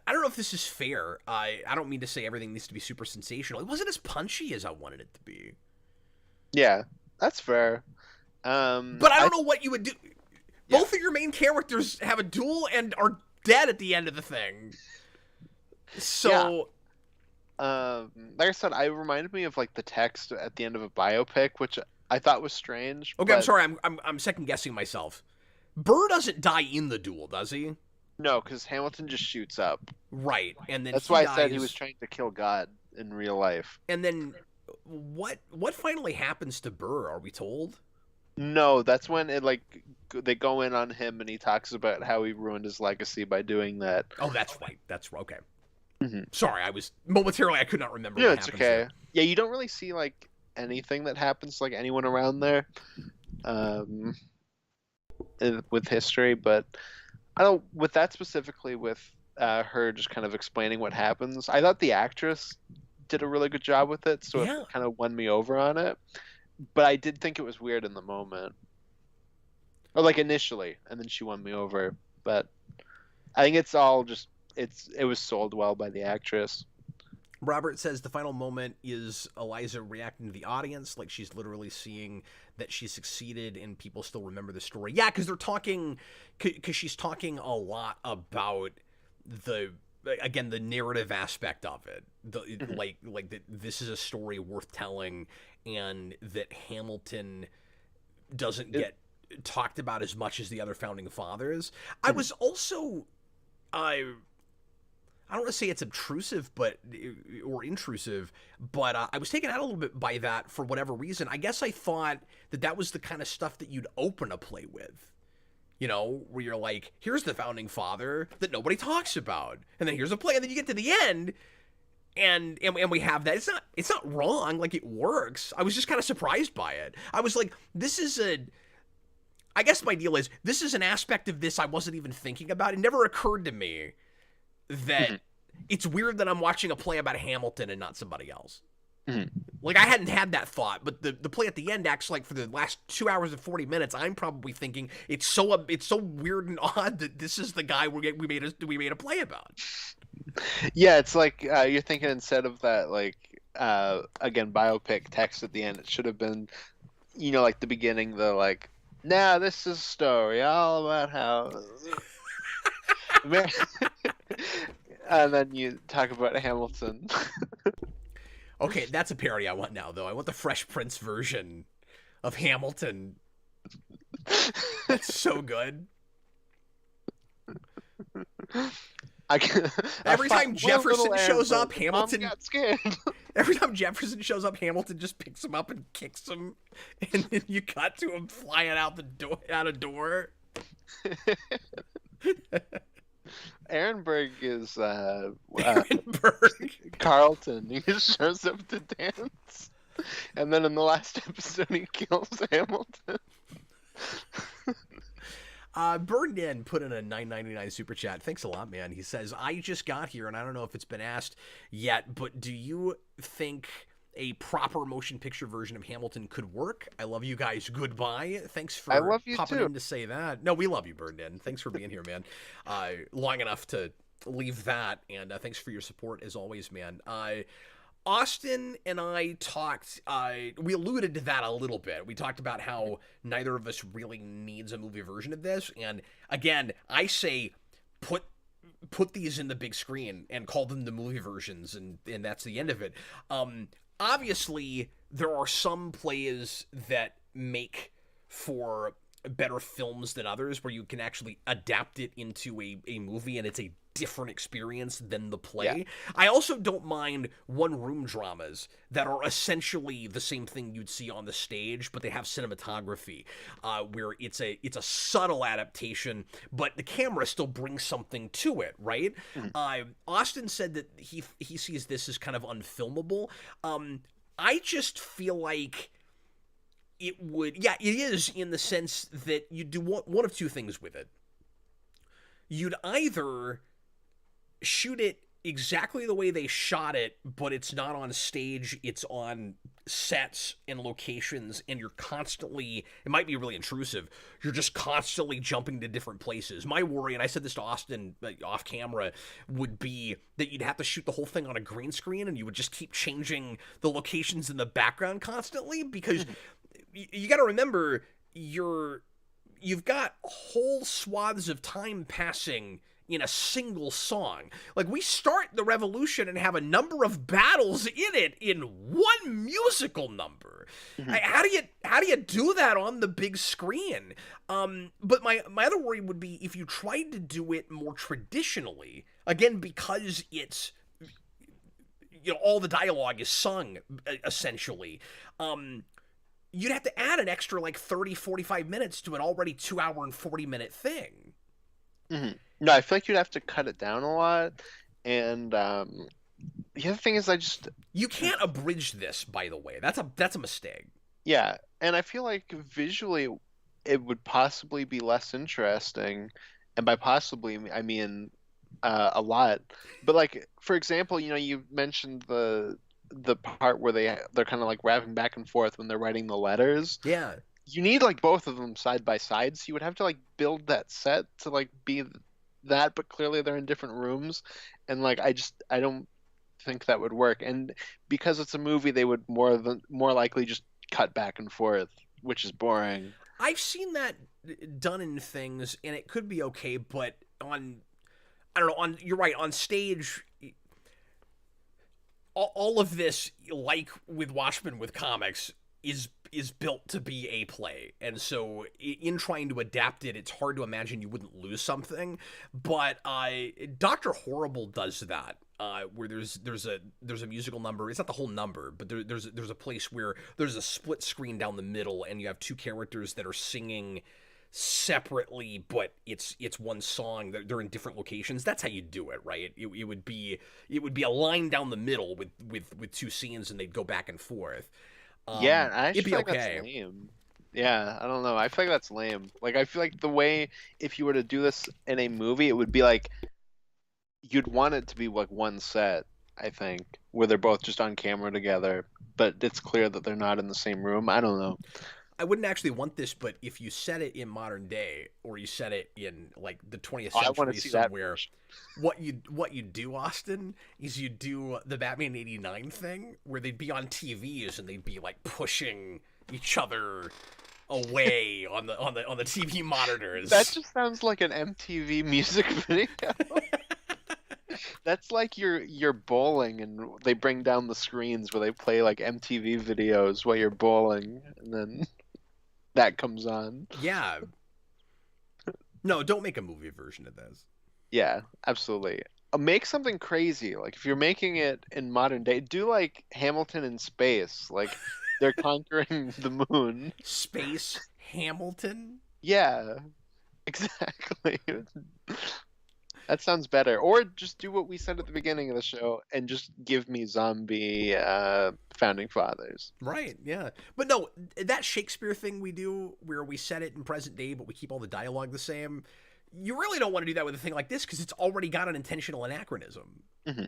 I don't know if this is fair. I don't mean to say everything needs to be super sensational. It wasn't as punchy as I wanted it to be. Yeah, that's fair. But I don't know what you would do. Yeah. Both of your main characters have a duel and are dead at the end of the thing. So, like I said, it reminded me of like the text at the end of a biopic, which I thought was strange. Okay, I'm sorry. I'm second guessing myself. Burr doesn't die in the duel, does he? No, because Hamilton just shoots up. Right, and then that's why I said he was trying to kill God in real life. And then, what finally happens to Burr? Are we told? No, that's when they go in on him, and he talks about how he ruined his legacy by doing that. Oh, that's right. That's okay. Mm-hmm. Sorry, I could not remember. Yeah, it's okay. There. Yeah, you don't really see like anything that happens to like anyone around there, with history, but. I don't, with that specifically, with her just kind of explaining what happens, I thought the actress did a really good job with it, so it kind of won me over on it. But I did think it was weird in the moment. Or like initially, and then she won me over. But I think it's all just, it was sold well by the actress. Robert says the final moment is Eliza reacting to the audience, like she's literally seeing that she succeeded and people still remember the story. Yeah, because they're talking, because she's talking a lot about the narrative aspect of it. Like that this is a story worth telling, and that Hamilton doesn't get talked about as much as the other founding fathers. I was also, I don't want to say it's obtrusive, or intrusive, but I was taken out a little bit by that for whatever reason. I guess I thought that was the kind of stuff that you'd open a play with, where you're like, here's the founding father that nobody talks about, and then here's a play, and then you get to the end, and we have that. It's not wrong, like it works. I was just kind of surprised by it. I was like, I guess my deal is, this is an aspect of this I wasn't even thinking about. It never occurred to me that it's weird that I'm watching a play about Hamilton and not somebody else. Like, I hadn't had that thought, but the play at the end acts like for the last 2 hours and 40 minutes, I'm probably thinking it's so weird and odd that this is the guy we made a play about. Yeah, it's like you're thinking instead of that, like again, biopic text at the end, it should have been, like the beginning, the like, now this is a story all about how. And then you talk about Hamilton. Okay, that's a parody I want now, though. I want the Fresh Prince version of Hamilton. That's so good. Every time Jefferson shows up, Hamilton got scared. Every time Jefferson shows up, Hamilton just picks him up and kicks him, and then you cut to him flying out a door. Ehrenberg is Ehrenberg. Carlton. He just shows up to dance, and then in the last episode he kills Hamilton. Burned put in a $9.99 super chat. Thanks a lot, man. He says, I just got here, and I don't know if it's been asked yet, but do you think a proper motion picture version of Hamilton could work? I love you guys. Goodbye. Thanks I for love you popping too. in to say that. No, we love you, Burned. Thanks for being here, man. Long enough to leave that, and thanks for your support as always, man. Austin and I talked, we alluded to that a little bit. We talked about how neither of us really needs a movie version of this. And again, I say put these in the big screen and call them the movie versions, and that's the end of it. Obviously, there are some plays that make for better films than others where you can actually adapt it into a movie and it's a different experience than the play. Yeah. I also don't mind one-room dramas that are essentially the same thing you'd see on the stage, but they have cinematography where it's a subtle adaptation, but the camera still brings something to it, right? Mm-hmm. Austin said that he sees this as kind of unfilmable. I just feel like it would, yeah, it is in the sense that you do one of two things with it. You'd either shoot it exactly the way they shot it, but it's not on stage, it's on sets and locations, and you're constantly, it might be really intrusive, you're just constantly jumping to different places. My worry, and I said this to Austin off camera, would be that you'd have to shoot the whole thing on a green screen and you would just keep changing the locations in the background constantly, because you got to remember, you've got whole swaths of time passing in a single song. Like, we start the Revolution and have a number of battles in it in one musical number. Mm-hmm. How do you do that on the big screen? But my other worry would be if you tried to do it more traditionally, again, because it's, you know, all the dialogue is sung essentially. You'd have to add an extra like 30, 45 minutes to an already 2 hour and 40-minute thing. Mm-hmm. No, I feel like you'd have to cut it down a lot. And the other thing is you can't abridge this, by the way. That's a mistake. Yeah, and I feel like visually it would possibly be less interesting. And by possibly, I mean a lot. But like, for example, you know, you mentioned the part where they're kind of like rapping back and forth when they're writing the letters. Yeah. You need like both of them side by side, so you would have to like build that set to like be that, but clearly they're in different rooms, and like I don't think that would work. And because it's a movie, they would more likely just cut back and forth, which is boring. I've seen that done in things, and it could be okay, but you're right, on stage, all of this, like with Watchmen with comics, is built to be a play, and so in trying to adapt it, it's hard to imagine you wouldn't lose something. But Dr. Horrible does that, where there's a musical number. It's not the whole number, but there's a place where there's a split screen down the middle, and you have two characters that are singing separately, but it's one song. They're in different locations. That's how you do it, right? It would be a line down the middle with two scenes, and they'd go back and forth. Yeah, I it'd be feel like okay. That's lame. Yeah, I don't know. I feel like that's lame. Like, I feel like the way, if you were to do this in a movie, it would be like, you'd want it to be like one set, I think, where they're both just on camera together, but it's clear that they're not in the same room. I don't know. I wouldn't actually want this, but if you set it in modern day, or you set it in like the 20th century somewhere, what you do, Austin, is you do the Batman '89 thing where they'd be on TVs and they'd be like pushing each other away on the TV monitors. That just sounds like an MTV music video. That's like you're bowling and they bring down the screens where they play like MTV videos while you're bowling, and then that comes on. Yeah. No, don't make a movie version of this. Yeah, absolutely. Make something crazy. Like, if you're making it in modern day, do like Hamilton in space. Like, they're conquering the moon. Space Hamilton? Yeah, exactly. That sounds better. Or just do what we said at the beginning of the show and just give me zombie founding fathers. Right, yeah. But no, that Shakespeare thing we do where we set it in present day but we keep all the dialogue the same, you really don't want to do that with a thing like this because it's already got an intentional anachronism. Mm-hmm.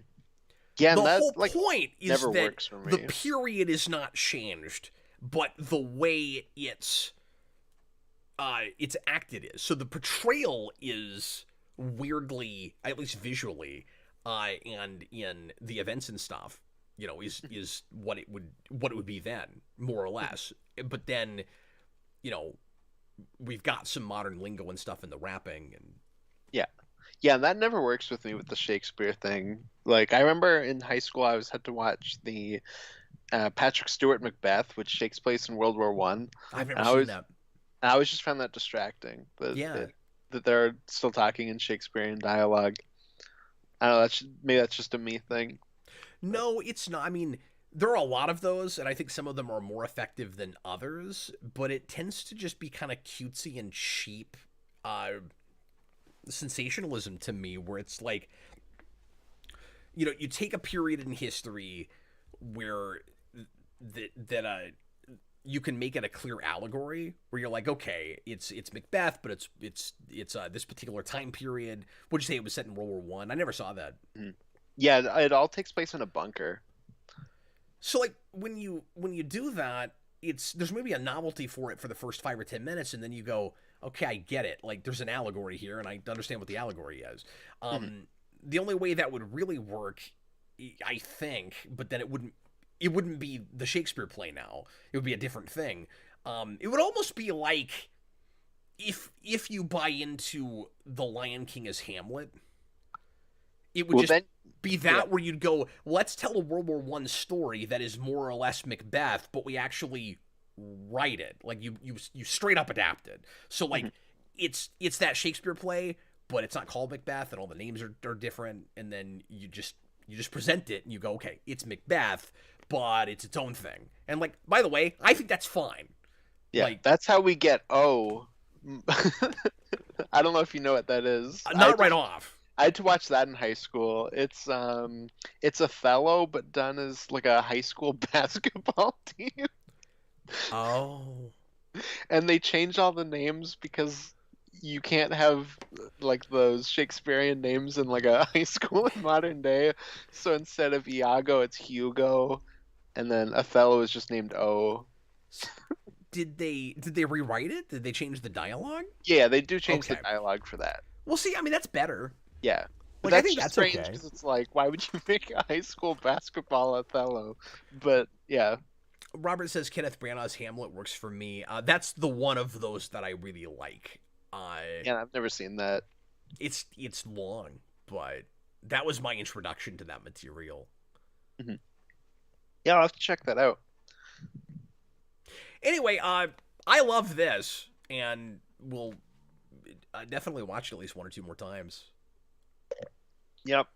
Yeah, the and that, whole like, point is never that works for me. the period is not changed, but the way it's acted is. So the portrayal is weirdly, at least visually, and in the events and stuff, is what it would be then, more or less. But then, we've got some modern lingo and stuff in the rapping and Yeah, and that never works with me with the Shakespeare thing. Like, I remember in high school I had to watch the Patrick Stewart Macbeth, which takes place in World War One. I've never seen that. I always just found that distracting. That they're still talking in Shakespearean dialogue. I don't know. Maybe that's just a me thing. No, it's not. I mean, there are a lot of those, and I think some of them are more effective than others. But it tends to just be kind of cutesy and cheap. Sensationalism to me, where it's like, you take a period in history where you can make it a clear allegory, where you're like, okay, it's Macbeth, but it's this particular time period. Would you say it was set in World War One? I never saw that. Yeah, it all takes place in a bunker. So like when you do that, there's maybe a novelty for it for the first 5 or 10 minutes, and then you go, okay, I get it. Like, there's an allegory here, and I understand what the allegory is. The only way that would really work, I think, but then it wouldn't be the Shakespeare play now. It would be a different thing. It would almost be like if you buy into The Lion King as Hamlet, it would be that where you'd go, let's tell a World War I story that is more or less Macbeth, but we actually write it. Like, you straight up adapt it. So, like, it's that Shakespeare play, but it's not called Macbeth, and all the names are different, and then you just present it, and you go, okay, it's Macbeth, but it's its own thing. And, like, by the way, I think that's fine. Yeah, like, that's how we get O. I don't know if you know what that is. Not right off. I had to watch that in high school. It's Othello, but done as like a high school basketball team. Oh. And they changed all the names because you can't have like those Shakespearean names in like a high school in modern day. So instead of Iago, it's Hugo, and then Othello is just named O. Did they rewrite it? Did they change the dialogue? Yeah, they do change the dialogue for that. Well, see, I mean, that's better. Yeah. Like, I think that's strange okay. Because it's like, why would you make a high school basketball Othello? But yeah. Robert says Kenneth Branagh's Hamlet works for me. That's the one of those that I really like. Yeah, I've never seen that. It's long, but that was my introduction to that material. Mm-hmm. Yeah, I'll have to check that out. Anyway, I love this, and we'll definitely watch it at least 1 or 2 more times. Yep.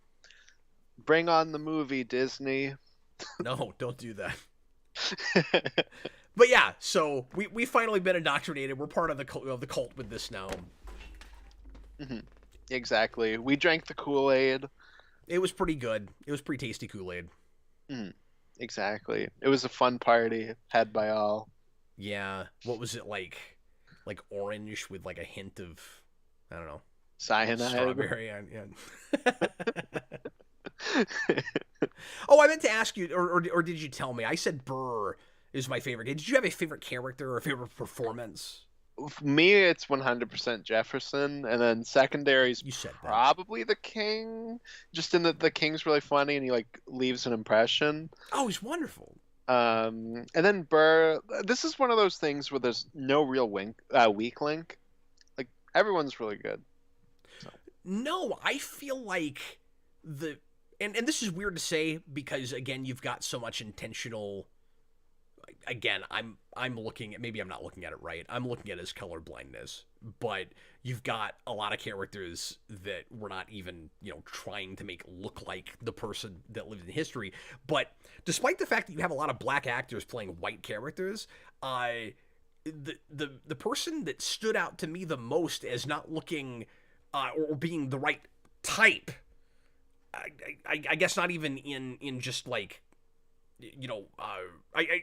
Bring on the movie, Disney. No, don't do that. But yeah, so we finally been indoctrinated. We're part of the cult with this now. Mm-hmm. Exactly. We drank the Kool-Aid. It was pretty good. It was pretty tasty Kool-Aid. Mm, exactly. It was a fun party had by all. Yeah. What was it like? Like orange with like a hint of, I don't know, cyanide. Strawberry. Yeah. Oh, I meant to ask you, or did you tell me? I said Burr is my favorite. Did you have a favorite character or a favorite performance? For me, it's 100% Jefferson, and then secondary's probably the King. Just in that the King's really funny, and he like leaves an impression. Oh, he's wonderful. And then Burr. This is one of those things where there's no real weak link. Like, everyone's really good. So. No, I feel like and this is weird to say because again you've got so much intentional. Again, I'm looking at, maybe I'm not looking at it right. I'm looking at it as color blindness, but you've got a lot of characters that we're not even, trying to make look like the person that lived in history. But despite the fact that you have a lot of black actors playing white characters, the person that stood out to me the most as not looking or being the right type. I guess not even in just like, I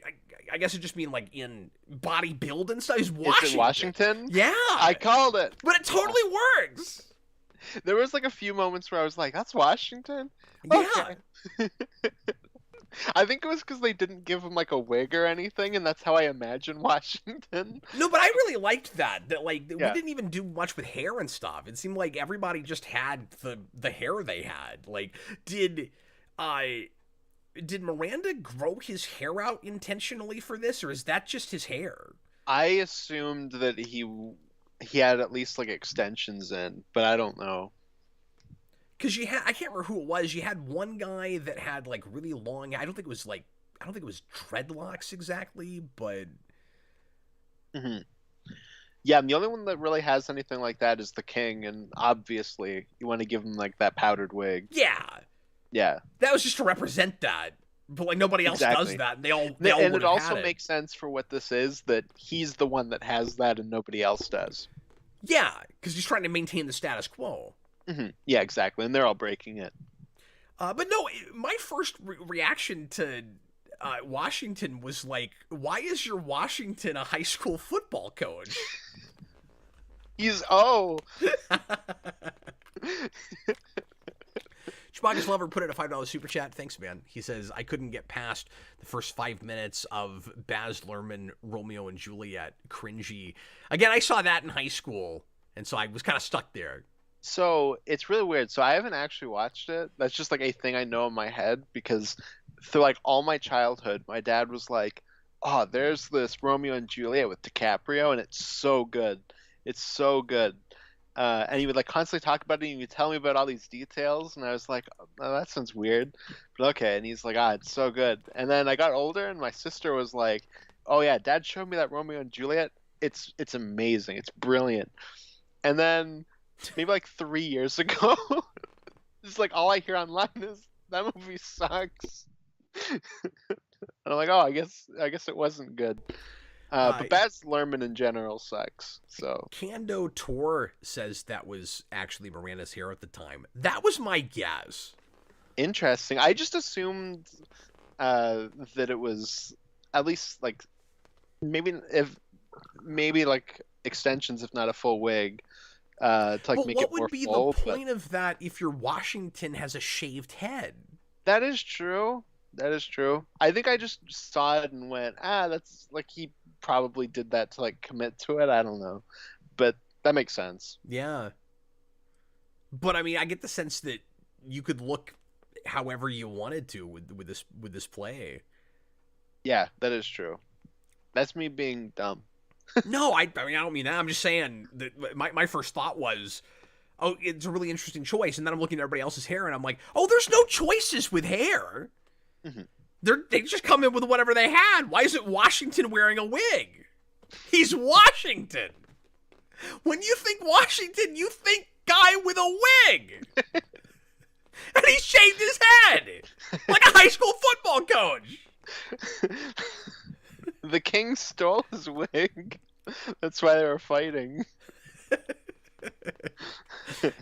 guess it just mean like in body build and stuff. Is Washington? Is it Washington? Yeah, I called it. But it totally works. There was like a few moments where I was like, "That's Washington." Yeah. Okay. I think it was because they didn't give him like a wig or anything, and that's how I imagine Washington. No, but I really liked that. That like Yeah. we didn't even do much with hair and stuff. It seemed like everybody just had the hair they had. Like, did Miranda grow his hair out intentionally for this, or is that just his hair? I assumed that he had at least like extensions in, but I don't know. Because I can't remember who it was. You had one guy that had like really long. I don't think it was dreadlocks exactly, but. Mm-hmm. Yeah, and the only one that really has anything like that is the king, and obviously you want to give him like that powdered wig. Yeah. Yeah. That was just to represent that, but like nobody else does that. They all and it also had makes sense for what this is, that he's the one that has that and nobody else does. Yeah, because he's trying to maintain the status quo. Mm-hmm. Yeah, exactly, and they're all breaking it. But no, my first reaction to Washington was like, why is your Washington a high school football coach? He's Chewbacca's Lover put in a $5 super chat. Thanks, man. He says, I couldn't get past the first 5 minutes of Baz Luhrmann, Romeo and Juliet. Cringy. Again, I saw that in high school, and so I was kind of stuck there. So it's really weird. So I haven't actually watched it. That's just like a thing I know in my head, because through like all my childhood, my dad was like, "Oh, there's this Romeo and Juliet with DiCaprio, and it's so good. It's so good." And he would like constantly talk about it, and he would tell me about all these details, and I was like, "Oh, that sounds weird," but okay. And he's like, it's so good." And then I got older, and my sister was like, "Oh yeah, Dad showed me that Romeo and Juliet. It's amazing. It's brilliant." And then maybe like 3 years ago, it's like all I hear online is that movie sucks. And I'm like, oh, I guess it wasn't good. But Baz Luhrmann in general sucks. So Kando Tor says that was actually Miranda's hair at the time. That was my guess. Interesting. I just assumed that it was at least like maybe like extensions, if not a full wig. To like but make what it more would be full, the point of that if your Washington has a shaved head? That is true. That is true. I think I just saw it and went, that's like he probably did that to like commit to it. I don't know, but that makes sense. Yeah. But I mean, I get the sense that you could look however you wanted to with this play. Yeah, that is true. That's me being dumb. No, I mean I don't mean that. I'm just saying that my first thought was, oh, it's a really interesting choice, and then I'm looking at everybody else's hair, and I'm like, oh, there's no choices with hair. Mm-hmm. They just come in with whatever they had. Why is it Washington wearing a wig? He's Washington. When you think Washington, you think guy with a wig. And he shaved his head like a high school football coach. The king stole his wig. That's why they were fighting.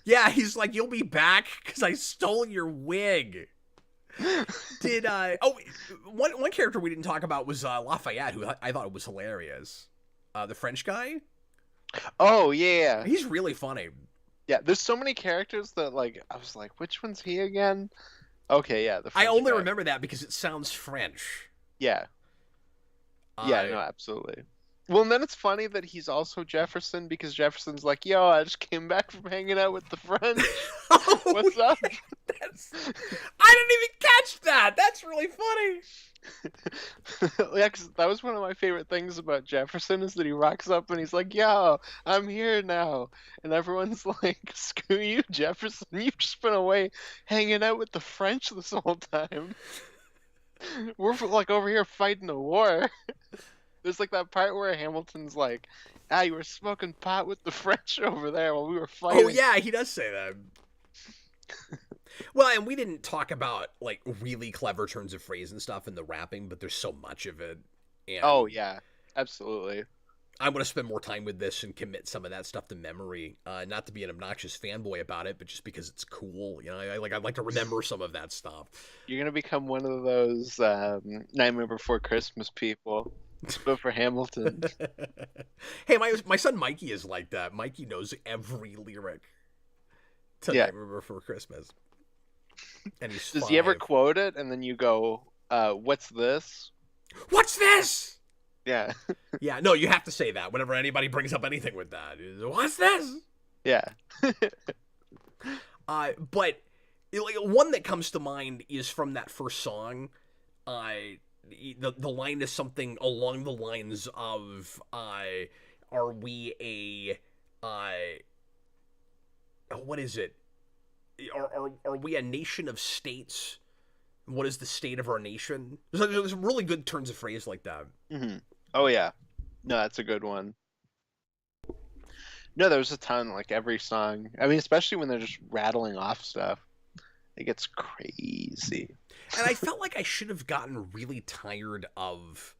Yeah, he's like, you'll be back because I stole your wig. Did one character we didn't talk about was Lafayette, who I thought was hilarious. The French guy. Oh yeah, he's really funny. Yeah, there's so many characters that like I was like, which one's he again? Okay, yeah, the French I only guy. remember that because it sounds French. Yeah. Yeah, no, absolutely. Well, and then it's funny that he's also Jefferson, because Jefferson's like, yo, I just came back from hanging out with the French. What's up? I didn't even catch that. That's really funny. Yeah, 'cause that was one of my favorite things about Jefferson, is that he rocks up and he's like, yo, I'm here now. And everyone's like, screw you, Jefferson. You've just been away hanging out with the French this whole time. We're like over here fighting a war. There's like that part where Hamilton's like, you were smoking pot with the French over there while we were fighting. Oh yeah, he does say that. Well, and we didn't talk about like really clever turns of phrase and stuff in the rapping, but there's so much of it. And, oh yeah, absolutely. I want to spend more time with this and commit some of that stuff to memory. Not to be an obnoxious fanboy about it, but just because it's cool. You know, I'd like to remember some of that stuff. You're gonna become one of those Nightmare Before Christmas people, but for Hamilton. Hey, my son Mikey is like that. Mikey knows every lyric to Nightmare Before Christmas, and he's Does 5. he ever quote it and then you go, "What's this?" What's this? Yeah. Yeah, no, you have to say that whenever anybody brings up anything with that. What's this? Yeah. But one that comes to mind is from that first song. The line is something along the lines of, "Are we a what is it? Are we a nation of states? What is the state of our nation?" There's some really good turns of phrase like that. Mm-hmm. Oh yeah, no, that's a good one. No, there's a ton, like every song. I mean, especially when they're just rattling off stuff, it gets crazy. And I felt like I should have gotten really tired of,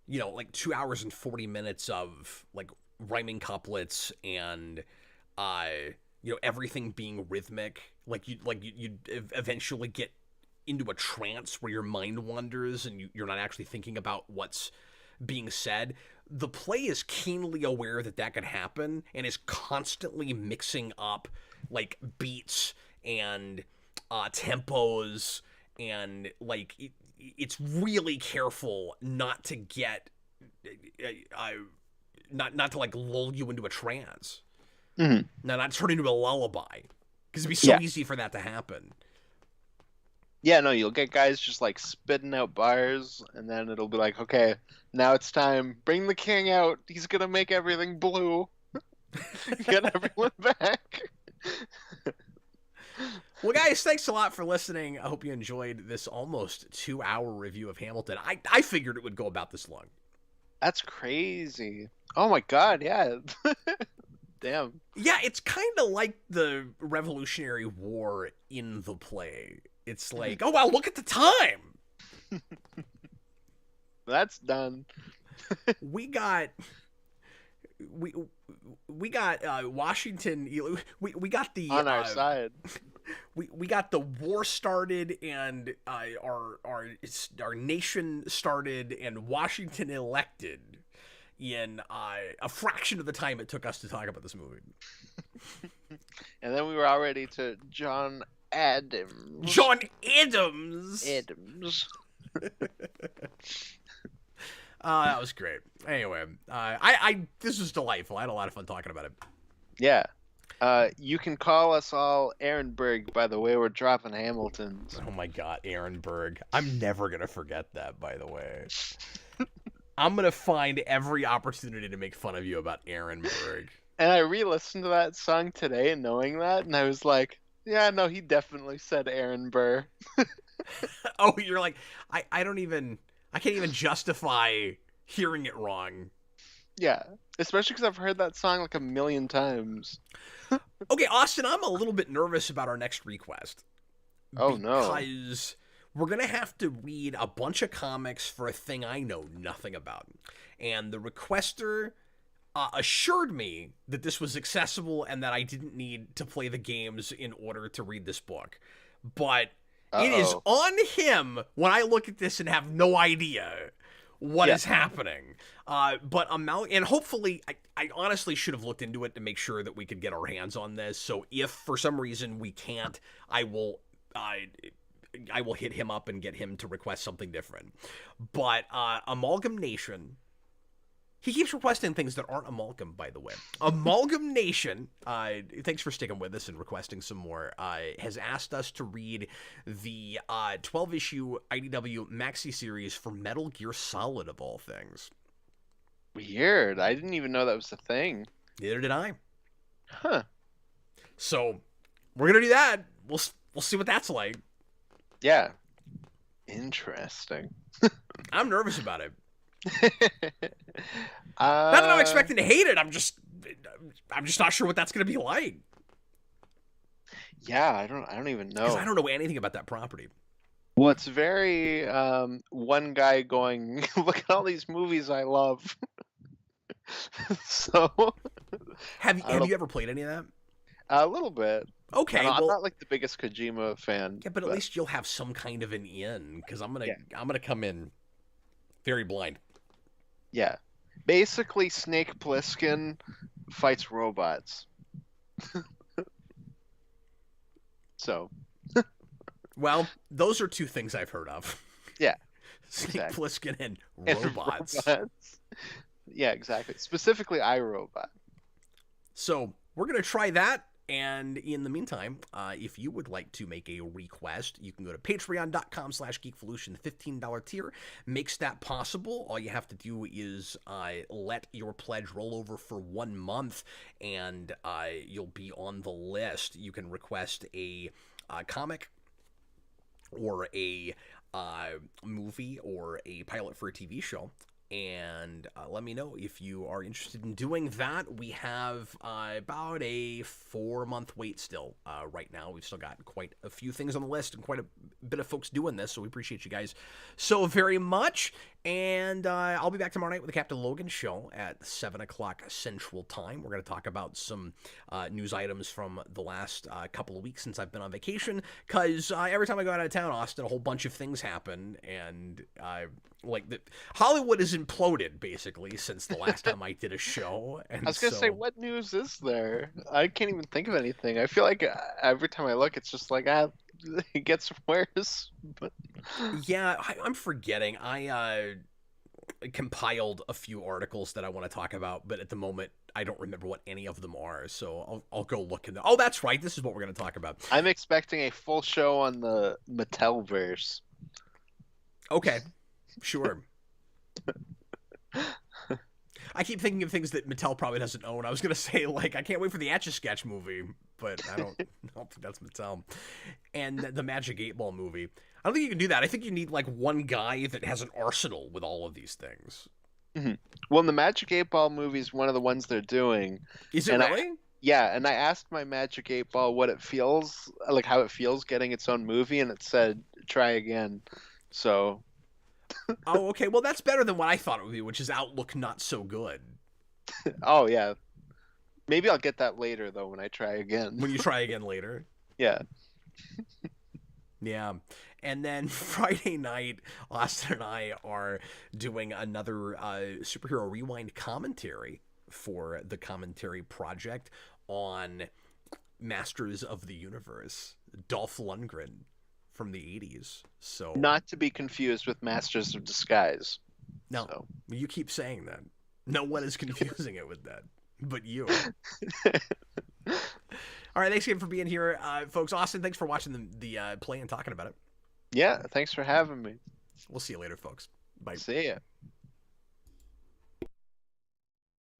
like 2 hours and 40 minutes of like rhyming couplets and, everything being rhythmic. You'd eventually get into a trance where your mind wanders and you're not actually thinking about what's being said. The play is keenly aware that could happen and is constantly mixing up like beats and tempos, and like it's really careful not to get not to like lull you into a trance. Mm-hmm. Now, not turn into a lullaby, because it'd be so easy for that to happen. Yeah, no, you'll get guys just like spitting out bars, and then it'll be like, okay, now it's time. Bring the king out. He's gonna make everything blue. Get everyone back. Well, guys, thanks a lot for listening. I hope you enjoyed this almost 2-hour review of Hamilton. I figured it would go about this long. That's crazy. Oh my god, yeah. Damn. Yeah, it's kind of like the Revolutionary War in the play. It's like, oh wow, look at the time. That's done. we got Washington. We got the on our side. We got the war started, and our nation started, and Washington elected in a fraction of the time it took us to talk about this movie. And then we were already to John Adams. John Adams. That was great. Anyway, this was delightful. I had a lot of fun talking about it. Yeah. You can call us all Ehrenberg, by the way. We're dropping Hamiltons. Oh my god, Ehrenberg. I'm never going to forget that, by the way. I'm going to find every opportunity to make fun of you about Ehrenberg. And I re-listened to that song today knowing that, and I was like, yeah, no, he definitely said Aaron Burr. Oh, you're like, I can't even justify hearing it wrong. Yeah, especially because I've heard that song like a million times. Okay, Austin, I'm a little bit nervous about our next ReQuest. Oh, no. Because we're going to have to read a bunch of comics for a thing I know nothing about. And the requester assured me that this was accessible and that I didn't need to play the games in order to read this book. But it is on him when I look at this and have no idea what is happening. And hopefully, I honestly should have looked into it to make sure that we could get our hands on this. So if for some reason we can't, I will hit him up and get him to request something different. But Amalgam Nation, he keeps requesting things that aren't Amalgam, by the way. Amalgam Nation, thanks for sticking with us and requesting some more, has asked us to read the 12-issue IDW maxi series for Metal Gear Solid, of all things. Weird. I didn't even know that was a thing. Neither did I. Huh. So, we're going to do that. We'll see what that's like. Yeah. Interesting. I'm nervous about it. Not that I'm expecting to hate it. I'm just not sure what that's going to be like. Yeah, I don't even know. Because I don't know anything about that property. Well, it's very one guy going, look at all these movies I love. So Have I don't you ever played any of that? a little bit. Okay, I'm well, not like the biggest Kojima fan, yeah, but at but least you'll have some kind of an in, because yeah, I'm gonna come in very blind. yeah. Basically, Snake Plissken fights robots. So Well, those are two things I've heard of. yeah, Snake exactly. Plissken and And robots. robots. Yeah, exactly. Specifically, iRobot. So we're gonna try that. And in the meantime, if you would like to make a request, you can go to patreon.com/geekvolution. The $15 tier makes that possible. All you have to do is let your pledge roll over for 1 month, and you'll be on the list. You can request a comic or a movie or a pilot for a TV show. And let me know if you are interested in doing that. We have about a 4-month wait still right now. We've still got quite a few things on the list and quite a bit of folks doing this, so we appreciate you guys so very much. And I'll be back tomorrow night with the Captain Logan show at 7 o'clock Central Time. We're going to talk about some news items from the last couple of weeks since I've been on vacation, because every time I go out of town, Austin, a whole bunch of things happen, and Hollywood has imploded basically since the last time I did a show. And I was gonna say, what news is there? I can't even think of anything. I feel like every time I look, it's just like it gets worse. But yeah, I'm forgetting. I compiled a few articles that I want to talk about, but at the moment I don't remember what any of them are. So I'll go look into. Oh, that's right. This is what we're going to talk about. I'm expecting a full show on the Mattelverse. Okay, sure. I keep thinking of things that Mattel probably doesn't own. I was gonna say, like, I can't wait for the Etch-a-Sketch movie, but I don't think that's Mattel. And the Magic 8-Ball movie. I don't think you can do that. I think you need like one guy that has an arsenal with all of these things. Mm-hmm. Well, the Magic 8-Ball movie is one of the ones they're doing. Is it really? Yeah, and I asked my Magic 8-Ball what it feels like, how it feels getting its own movie, and it said try again. So Oh, okay. Well, that's better than what I thought it would be, which is Outlook not so good. oh yeah. Maybe I'll get that later though when I try again. When you try again later. Yeah. Yeah. And then Friday night, Austin and I are doing another superhero rewind commentary for the commentary project on Masters of the Universe, Dolph Lundgren from the 80s. So Not to be confused with Masters of Disguise. no, So. you keep saying that. No one is confusing it with that, but you. All right, thanks again for being here, folks. Austin, thanks for watching the play and talking about it. Yeah, thanks for having me. We'll see you later, folks. Bye. See ya.